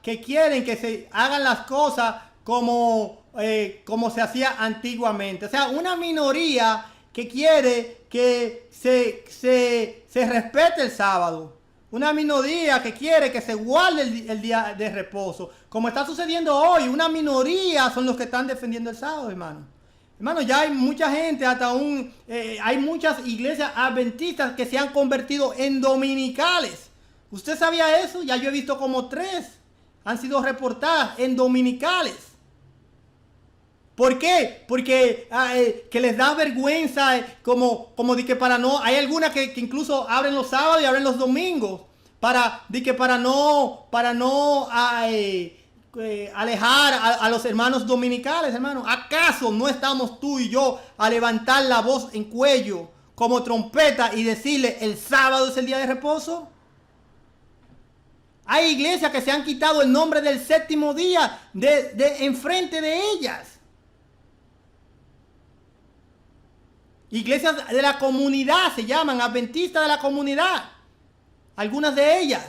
que quieren que se hagan las cosas como se hacía antiguamente. O sea, una minoría que quiere que se respete el sábado. Una minoría que quiere que se guarde el día de reposo. Como está sucediendo hoy, una minoría son los que están defendiendo el sábado, hermano. Hermano, ya hay mucha gente, hay muchas iglesias adventistas que se han convertido en dominicales. ¿Usted sabía eso? Ya yo he visto como 3 han sido reportadas en dominicales. ¿Por qué? Porque que les da vergüenza, como de que para no, hay algunas que incluso abren los sábados y abren los domingos, para no alejar a los hermanos dominicales, hermano. ¿Acaso no estamos tú y yo a levantar la voz en cuello como trompeta y decirle el sábado es el día de reposo? Hay iglesias que se han quitado el nombre del séptimo día de enfrente de ellas. Iglesias de la comunidad se llaman, adventistas de la comunidad. Algunas de ellas.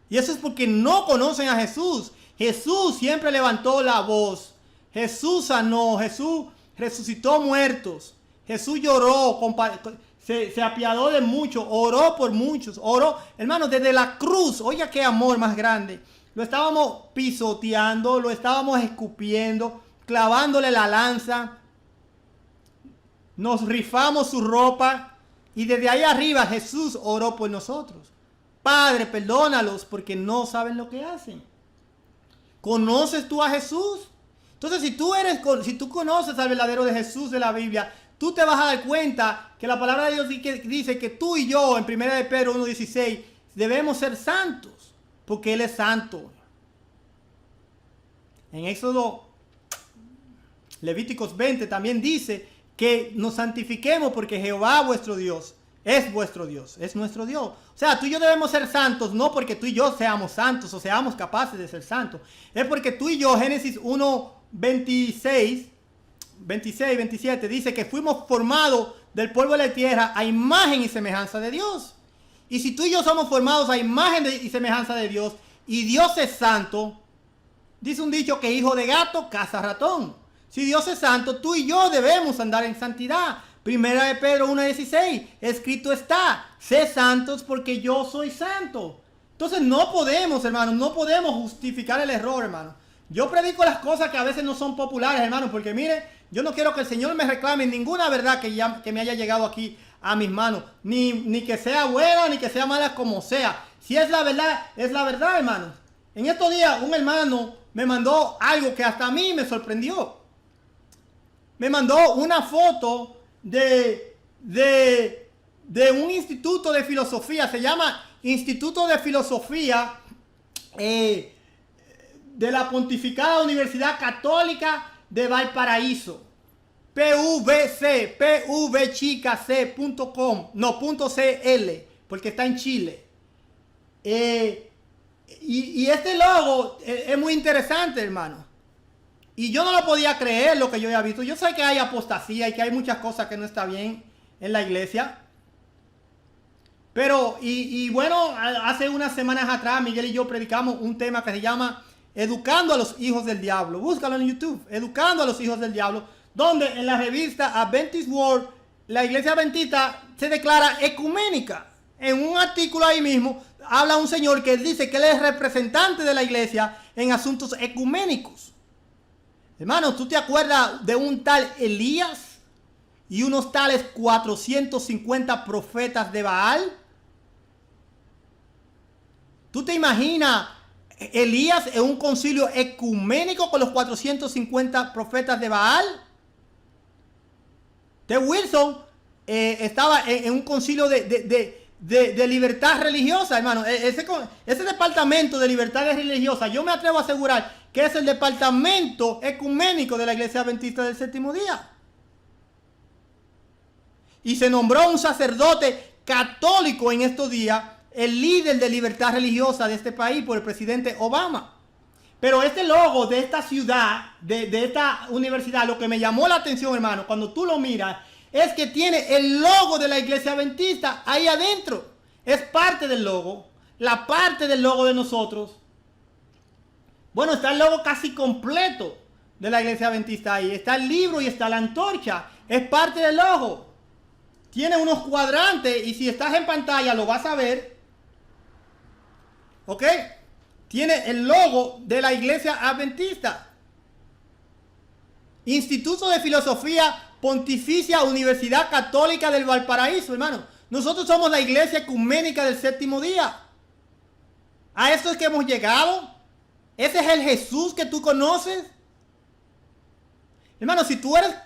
Y eso es porque no conocen a Jesús. Jesús siempre levantó la voz. Jesús sanó. Jesús resucitó muertos. Jesús lloró. Se apiadó de muchos. Oró por muchos. Oró, hermanos, desde la cruz. Oiga qué amor más grande. Lo estábamos pisoteando. Lo estábamos escupiendo. Clavándole la lanza. Nos rifamos su ropa. Y desde ahí arriba Jesús oró por nosotros. Padre, perdónalos porque no saben lo que hacen. ¿Conoces tú a Jesús? Entonces, si tú conoces al verdadero de Jesús de la Biblia, tú te vas a dar cuenta que la palabra de Dios dice que tú y yo, en 1 de Pedro 1:16, debemos ser santos, porque Él es santo. En Éxodo, Levíticos 20 también dice que nos santifiquemos porque Jehová vuestro Dios es vuestro Dios, es nuestro Dios. O sea, tú y yo debemos ser santos, no porque tú y yo seamos santos o seamos capaces de ser santos. Es porque tú y yo, Génesis 1:26, 27, dice que fuimos formados del polvo de la tierra a imagen y semejanza de Dios. Y si tú y yo somos formados a imagen y semejanza de Dios, y Dios es santo, dice un dicho que hijo de gato caza ratón. Si Dios es santo, tú y yo debemos andar en santidad. 1 de Pedro 1:16, escrito está, sé santos porque yo soy santo. Entonces no podemos, hermanos, no podemos justificar el error, hermano. Yo predico las cosas que a veces no son populares, hermano, porque mire, yo no quiero que el Señor me reclame ninguna verdad que me haya llegado aquí a mis manos. Ni que sea buena, ni que sea mala, como sea. Si es la verdad, hermano. En estos días un hermano me mandó algo que hasta a mí me sorprendió. Me mandó una foto de un instituto de filosofía. Se llama Instituto de Filosofía de la Pontificada Universidad Católica de Valparaíso. pvchicac.com, no, .cl, porque está en Chile. Y este logo es muy interesante, hermano. Y yo no lo podía creer lo que yo había visto. Yo sé que hay apostasía y que hay muchas cosas que no está bien en la iglesia. Pero, bueno, hace unas semanas atrás Miguel y yo predicamos un tema que se llama Educando a los hijos del diablo. Búscalo en YouTube, Educando a los hijos del diablo, donde en la revista Adventist World, la iglesia adventista se declara ecuménica. En un artículo ahí mismo habla un señor que dice que él es representante de la iglesia en asuntos ecuménicos. Hermano, ¿tú te acuerdas de un tal Elías y unos tales 450 profetas de Baal? ¿Tú te imaginas Elías en un concilio ecuménico con los 450 profetas de Baal? T. Wilson estaba en un concilio de libertad religiosa, hermano. Ese departamento de libertad religiosa, yo me atrevo a asegurar que es el departamento ecuménico de la Iglesia Adventista del Séptimo Día. Y se nombró un sacerdote católico en estos días, el líder de libertad religiosa de este país, por el presidente Obama. Pero este logo de esta ciudad, de esta universidad, lo que me llamó la atención, hermano, cuando tú lo miras, es que tiene el logo de la Iglesia Adventista ahí adentro. Es parte del logo, la parte del logo de nosotros. Bueno, está el logo casi completo de la Iglesia Adventista ahí. Está el libro y está la antorcha. Es parte del logo. Tiene unos cuadrantes y si estás en pantalla lo vas a ver. ¿Ok? Tiene el logo de la Iglesia Adventista. Instituto de Filosofía Pontificia Universidad Católica del Valparaíso, hermano. Nosotros somos la iglesia ecuménica del Séptimo Día. A eso es que hemos llegado. Ese es el Jesús que tú conoces. Hermano, si tú eres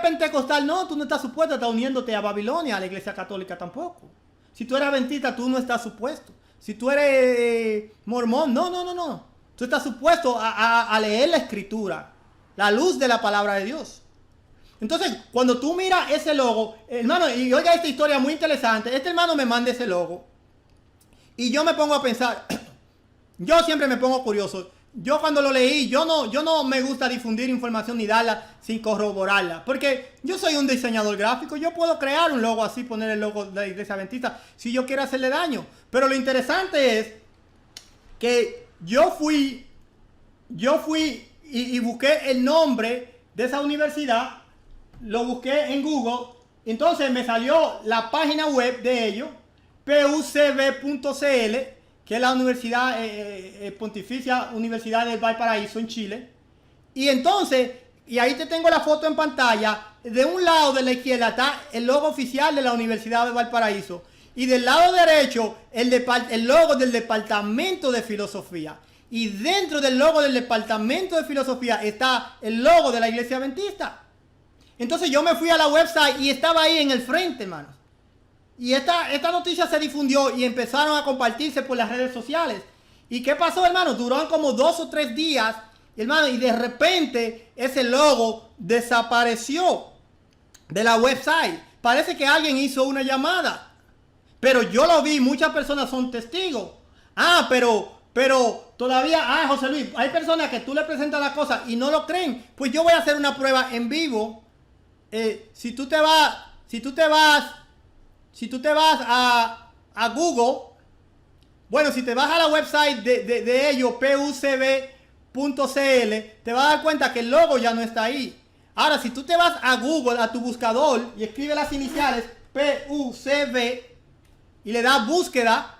pentecostal, no, tú no estás supuesto a estar uniéndote a Babilonia, a la iglesia católica tampoco. Si tú eres adventista, tú no estás supuesto. Si tú eres mormón, no. Tú estás supuesto a leer la escritura, la luz de la palabra de Dios. Entonces, cuando tú miras ese logo, hermano, y oiga esta historia muy interesante, este hermano me manda ese logo y yo me pongo a pensar, yo siempre me pongo curioso. Yo cuando lo leí, yo no me gusta difundir información ni darla sin corroborarla, porque yo soy un diseñador gráfico, yo puedo crear un logo así, poner el logo de la Iglesia Adventista si yo quiero hacerle daño. Pero lo interesante es que yo fui y busqué el nombre de esa universidad. Lo busqué en Google, entonces me salió la página web de ellos, pucb.cl, que es la Universidad Pontificia Universidad del Valparaíso en Chile. Y entonces, y ahí te tengo la foto en pantalla, de un lado de la izquierda está el logo oficial de la Universidad de Valparaíso, y del lado derecho el logo del Departamento de Filosofía. Y dentro del logo del Departamento de Filosofía está el logo de la Iglesia Adventista. Entonces yo me fui a la website y estaba ahí en el frente, hermanos. Y esta noticia se difundió y empezaron a compartirse por las redes sociales. ¿Y qué pasó, hermano? Duró como 2 o 3 días, hermano, y de repente ese logo desapareció de la website. Parece que alguien hizo una llamada. Pero yo lo vi, muchas personas son testigos. Pero todavía, José Luis, hay personas que tú le presentas la cosa y no lo creen. Pues yo voy a hacer una prueba en vivo. Si tú te vas a Google, bueno, si te vas a la website de ellos, pucb.cl, te vas a dar cuenta que el logo ya no está ahí. Ahora, si tú te vas a Google, a tu buscador, y escribes las iniciales PUCB, y le das búsqueda,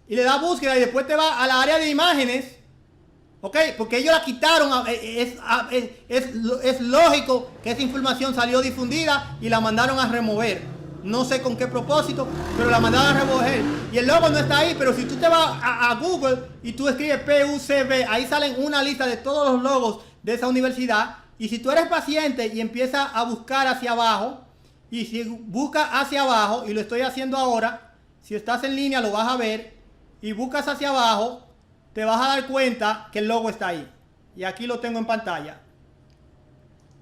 y después te vas a la área de imágenes, ¿ok? Porque ellos la quitaron. Es lógico que esa información salió difundida y la mandaron a remover. No sé con qué propósito, pero la mandaron a remover. Y el logo no está ahí, pero si tú te vas a Google y tú escribes PUCB, ahí salen una lista de todos los logos de esa universidad. Y si tú eres paciente y empiezas a buscar hacia abajo, y si buscas hacia abajo, y lo estoy haciendo ahora, si estás en línea lo vas a ver, y buscas hacia abajo, te vas a dar cuenta que el logo está ahí. Y aquí lo tengo en pantalla.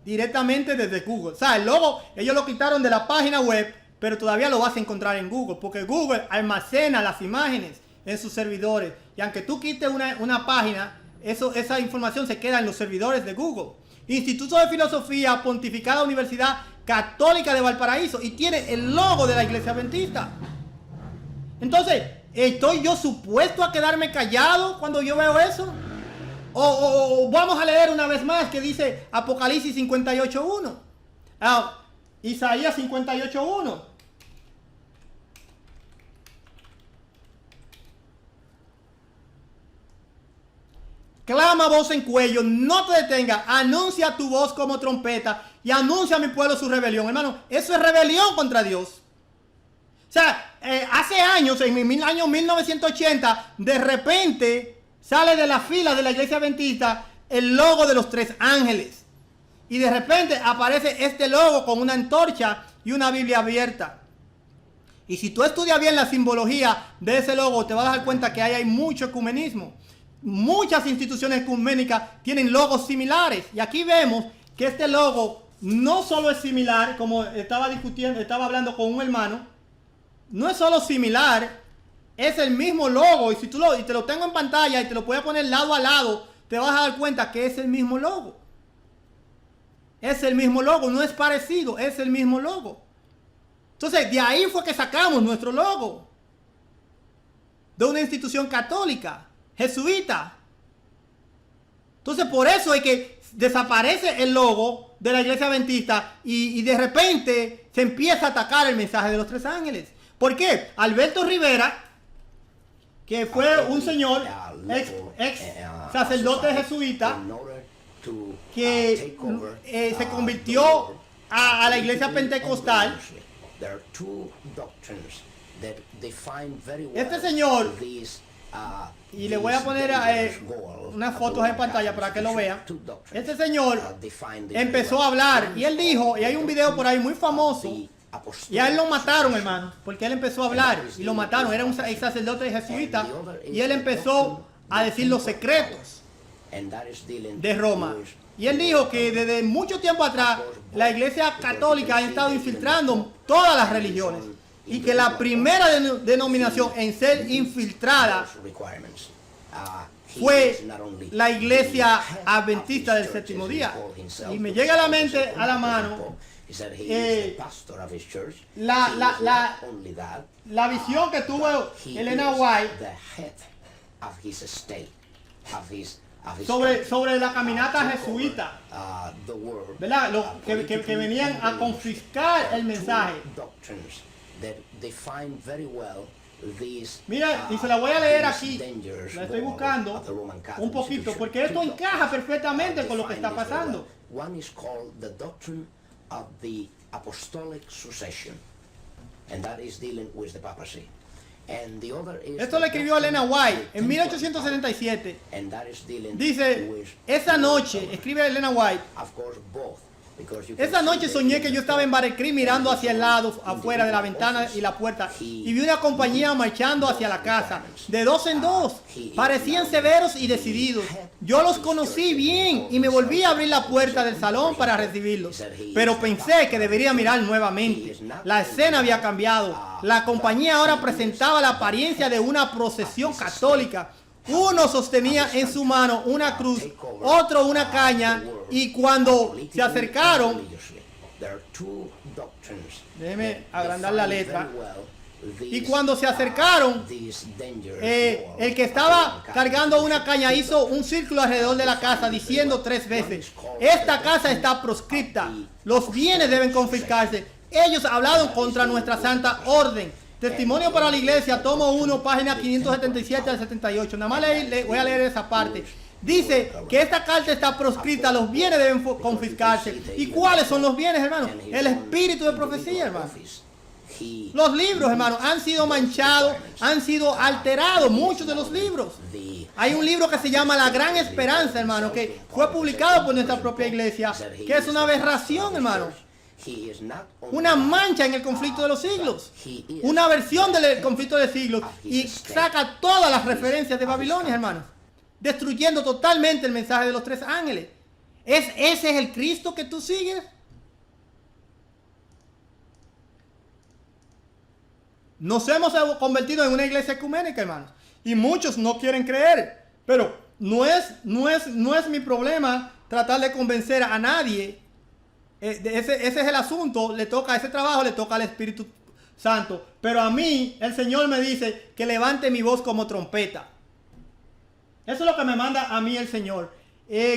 Directamente desde Google. O sea, el logo, ellos lo quitaron de la página web pero todavía lo vas a encontrar en Google, porque Google almacena las imágenes en sus servidores. Y aunque tú quites una página, esa información se queda en los servidores de Google. Instituto de Filosofía, Pontificada Universidad Católica de Valparaíso, y tiene el logo de la Iglesia Adventista. Entonces, ¿estoy yo supuesto a quedarme callado cuando yo veo eso? O vamos a leer una vez más que dice Apocalipsis 58.1. Isaías 58.1. Clama voz en cuello, no te detenga, anuncia tu voz como trompeta y anuncia a mi pueblo su rebelión. Hermano, eso es rebelión contra Dios. O sea, hace años, en el año 1980, de repente sale de la fila de la Iglesia Adventista el logo de los 3 ángeles. Y de repente aparece este logo con una antorcha y una Biblia abierta. Y si tú estudias bien la simbología de ese logo, te vas a dar cuenta que ahí hay mucho ecumenismo. Muchas instituciones ecuménicas tienen logos similares. Y aquí vemos que este logo no solo es similar, como estaba hablando con un hermano, no es solo similar, es el mismo logo. Y si y te lo tengo en pantalla y te lo voy a poner lado a lado, te vas a dar cuenta que es el mismo logo. Es el mismo logo, no es parecido, es el mismo logo. Entonces, de ahí fue que sacamos nuestro logo. De una institución católica, jesuita. Entonces, por eso es que desaparece el logo de la Iglesia Adventista y de repente se empieza a atacar el mensaje de los 3 ángeles. ¿Por qué? Alberto Rivera, que fue un señor, ex sacerdote jesuita, que se convirtió a la iglesia pentecostal. Este señor, y le voy a poner unas fotos en pantalla para que lo vean. Este señor empezó a hablar y él dijo, y hay un video por ahí muy famoso, y a él lo mataron, hermano, porque él empezó a hablar y lo mataron. Era un ex sacerdote jesuita y él empezó a decir los secretos de Roma. Y él dijo que desde mucho tiempo atrás la Iglesia Católica ha estado infiltrando todas las religiones y que la primera denominación en ser infiltrada fue la Iglesia Adventista del Séptimo Día. Y me llega a la mente, a la mano, la visión que tuvo Elena White sobre la caminata jesuita, ¿verdad? Que venían a confiscar el mensaje. Mira, y se la voy a leer aquí, la estoy buscando un poquito, porque esto encaja perfectamente con lo que está pasando. One is called the doctrine of the apostolic succession, and that is dealing with the papacy. And the other is Esto lo escribió Elena White en 1877. Dice, esa noche, escribe Elena White, esa noche soñé que yo estaba en Battle Creek mirando hacia el lado, afuera de la ventana y la puerta, y vi una compañía marchando hacia la casa, de 2 en 2. Parecían severos y decididos. Yo los conocí bien y me volví a abrir la puerta del salón para recibirlos. Pero pensé que debería mirar nuevamente. La escena había cambiado. La compañía ahora presentaba la apariencia de una procesión católica. Uno sostenía en su mano una cruz, otro una caña, y cuando se acercaron, déjeme agrandar la letra, y cuando se acercaron, el que estaba cargando una caña hizo un círculo alrededor de la casa diciendo 3 veces, esta casa está proscripta, los bienes deben confiscarse, ellos hablaron contra nuestra santa orden. Testimonio para la Iglesia, tomo 1, página 577 al 78. Nada más voy a leer esa parte. Dice que esta carta está proscrita, los bienes deben confiscarse. ¿Y cuáles son los bienes, hermano? El espíritu de profecía, hermano. Los libros, hermano, han sido manchados, han sido alterados, muchos de los libros. Hay un libro que se llama La Gran Esperanza, hermano, que fue publicado por nuestra propia iglesia, que es una aberración, hermano. Una mancha en el conflicto de los siglos, una versión del conflicto de siglos, y saca todas las referencias de Babilonia, hermanos, destruyendo totalmente el mensaje de los 3 ángeles. ¿Ese es el Cristo que tú sigues? Nos hemos convertido en una iglesia ecuménica, hermanos. Y muchos no quieren creer. Pero no es mi problema tratar de convencer a nadie. Ese es el asunto. Ese trabajo le toca al Espíritu Santo. Pero a mí, el Señor me dice que levante mi voz como trompeta. Eso es lo que me manda a mí el Señor.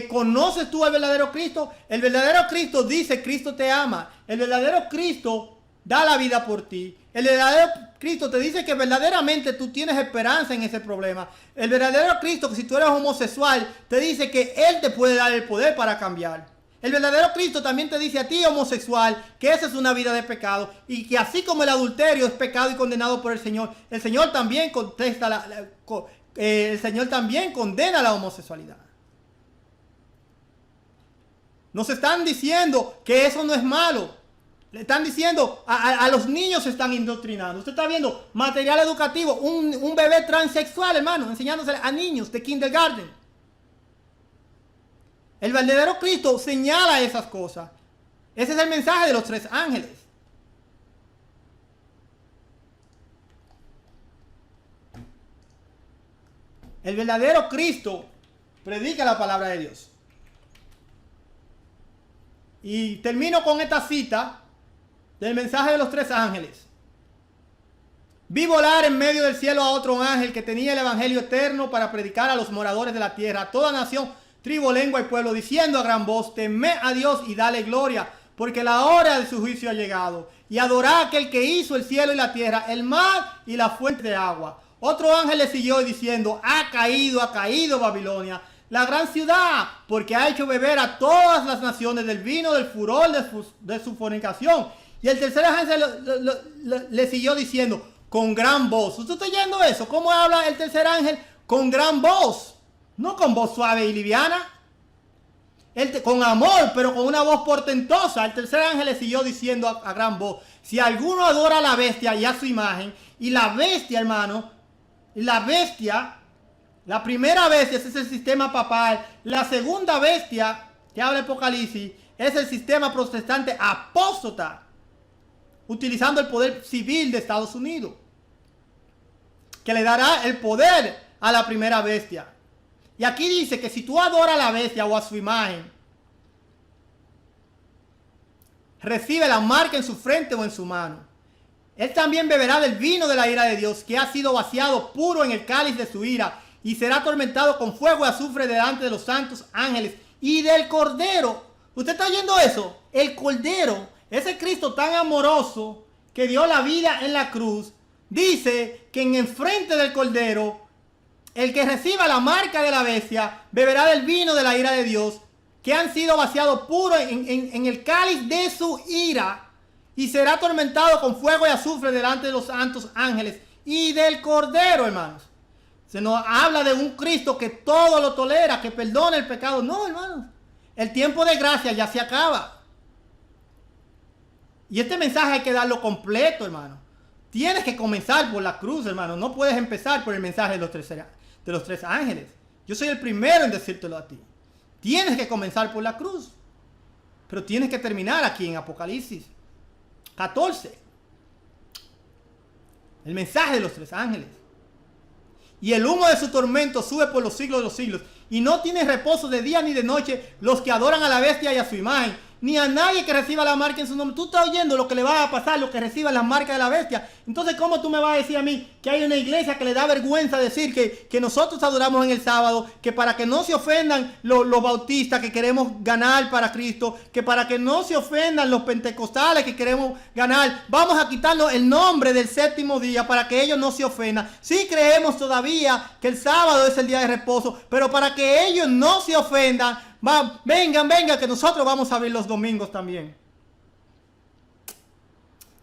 ¿Conoces tú al verdadero Cristo? El verdadero Cristo dice: Cristo te ama. El verdadero Cristo da la vida por ti. El verdadero Cristo te dice que verdaderamente tú tienes esperanza en ese problema. El verdadero Cristo, que si tú eres homosexual, te dice que Él te puede dar el poder para cambiar. El verdadero Cristo también te dice a ti, homosexual, que esa es una vida de pecado y que así como el adulterio es pecado y condenado por el Señor también contesta el Señor también condena la homosexualidad. Nos están diciendo que eso no es malo. Le están diciendo, a los niños se están indoctrinando. Usted está viendo material educativo, un bebé transexual, hermano, enseñándose a niños de kindergarten. El verdadero Cristo señala esas cosas. Ese es el mensaje de los 3 ángeles. El verdadero Cristo predica la palabra de Dios. Y termino con esta cita del mensaje de los 3 ángeles. Vi volar en medio del cielo a otro ángel que tenía el evangelio eterno para predicar a los moradores de la tierra, a toda nación, tribu, lengua y pueblo, diciendo a gran voz: temed a Dios y dale gloria, porque la hora de su juicio ha llegado. Y adorad a aquel que hizo el cielo y la tierra, el mar y la fuente de agua. Otro ángel le siguió diciendo: ha caído Babilonia, la gran ciudad, porque ha hecho beber a todas las naciones del vino del furor de su fornicación. Y el tercer ángel le siguió diciendo con gran voz. ¿Usted está oyendo eso? ¿Cómo habla el tercer ángel? Con gran voz. No con voz suave y liviana. Con amor, pero con una voz portentosa. El tercer ángel le siguió diciendo a gran voz: si alguno adora a la bestia y a su imagen, y la bestia, hermano, la primera bestia, ese es el sistema papal. La segunda bestia que habla Apocalipsis es el sistema protestante apóstata, utilizando el poder civil de Estados Unidos, que le dará el poder a la primera bestia. Y aquí dice que si tú adoras a la bestia o a su imagen, recibe la marca en su frente o en su mano. Él también beberá del vino de la ira de Dios, que ha sido vaciado puro en el cáliz de su ira, y será atormentado con fuego y azufre delante de los santos ángeles y del Cordero. ¿Usted está oyendo eso? El Cordero, ese Cristo tan amoroso que dio la vida en la cruz, dice que en enfrente del Cordero, el que reciba la marca de la bestia beberá del vino de la ira de Dios, que han sido vaciados puro en el cáliz de su ira, y será atormentado con fuego y azufre delante de los santos ángeles y del Cordero, hermanos. Se nos habla de un Cristo que todo lo tolera, que perdona el pecado. No, hermanos. El tiempo de gracia ya se acaba. Y este mensaje hay que darlo completo, hermano. Tienes que comenzar por la cruz, hermano. No puedes empezar por el mensaje de los 3 ángeles. Yo soy el primero en decírtelo a ti. Tienes que comenzar por la cruz. Pero tienes que terminar aquí en Apocalipsis 14. El mensaje de los 3 ángeles. Y el humo de su tormento sube por los siglos de los siglos. Y no tiene reposo de día ni de noche los que adoran a la bestia y a su imagen, ni a nadie que reciba la marca en su nombre. Tú estás oyendo lo que le va a pasar, lo que reciba la marca de la bestia. Entonces, ¿cómo tú me vas a decir a mí que hay una iglesia que le da vergüenza decir que nosotros adoramos en el sábado, que para que no se ofendan los bautistas que queremos ganar para Cristo, que para que no se ofendan los pentecostales que queremos ganar, vamos a quitarnos el nombre del séptimo día para que ellos no se ofendan? Sí creemos todavía que el sábado es el día de reposo, pero para que ellos no se ofendan, vengan, que nosotros vamos a abrir los domingos también.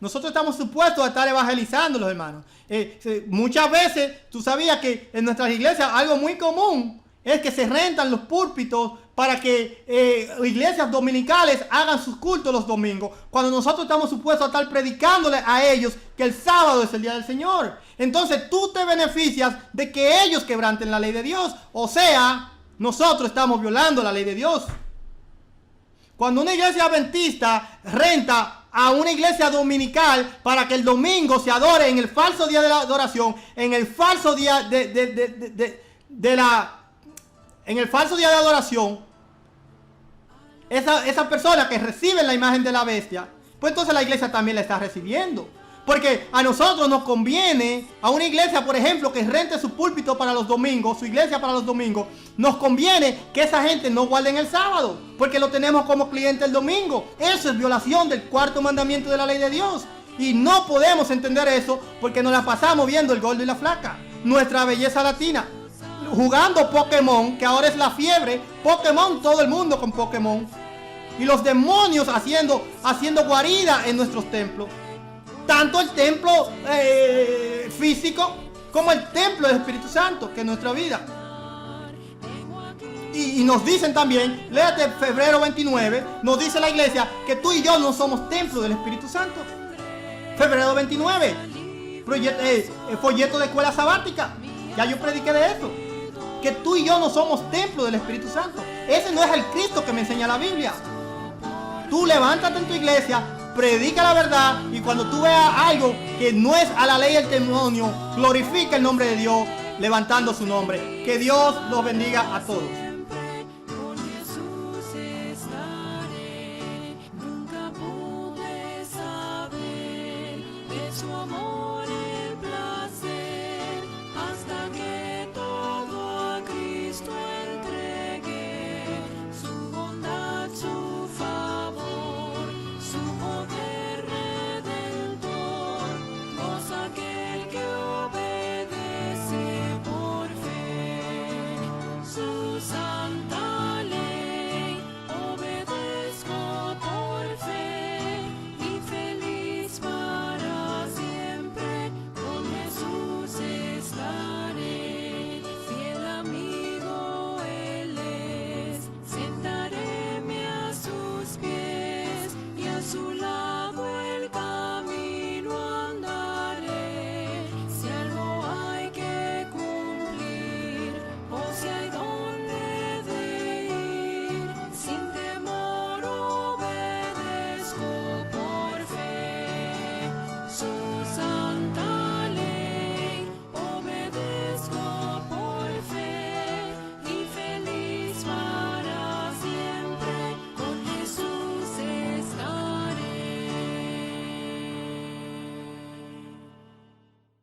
Nosotros estamos supuestos a estar evangelizando, los hermanos. Muchas veces, tú sabías que en nuestras iglesias algo muy común es que se rentan los púlpitos para que iglesias dominicales hagan sus cultos los domingos, cuando nosotros estamos supuestos a estar predicándole a ellos que el sábado es el día del Señor. Entonces tú te beneficias de que ellos quebranten la ley de Dios. O sea, nosotros estamos violando la ley de Dios. Cuando una iglesia adventista renta a una iglesia dominical para que el domingo se adore en el falso día de la adoración, en el falso día en el falso día de adoración, esa persona que recibe la imagen de la bestia, pues entonces la iglesia también la está recibiendo. Porque a nosotros nos conviene, a una iglesia, por ejemplo, que rente su púlpito para los domingos, su iglesia para los domingos, nos conviene que esa gente no guarde en el sábado, porque lo tenemos como cliente el domingo. Eso es violación del cuarto mandamiento de la ley de Dios. Y no podemos entender eso porque nos la pasamos viendo el gordo y la flaca. Nuestra belleza latina, jugando Pokémon, que ahora es la fiebre. Pokémon, todo el mundo con Pokémon. Y los demonios haciendo guarida en nuestros templos. Tanto el templo físico como el templo del Espíritu Santo, que es nuestra vida. Y nos dicen también, léate febrero 29, nos dice la iglesia que tú y yo no somos templo del Espíritu Santo. Febrero 29, folleto de escuela sabática. Ya yo prediqué de eso. Que tú y yo no somos templo del Espíritu Santo. Ese no es el Cristo que me enseña la Biblia. Tú levántate en tu iglesia, predica la verdad, y cuando tú veas algo que no es a la ley del demonio, glorifica el nombre de Dios levantando su nombre. Que Dios los bendiga a todos. Nunca pude saber de su amor.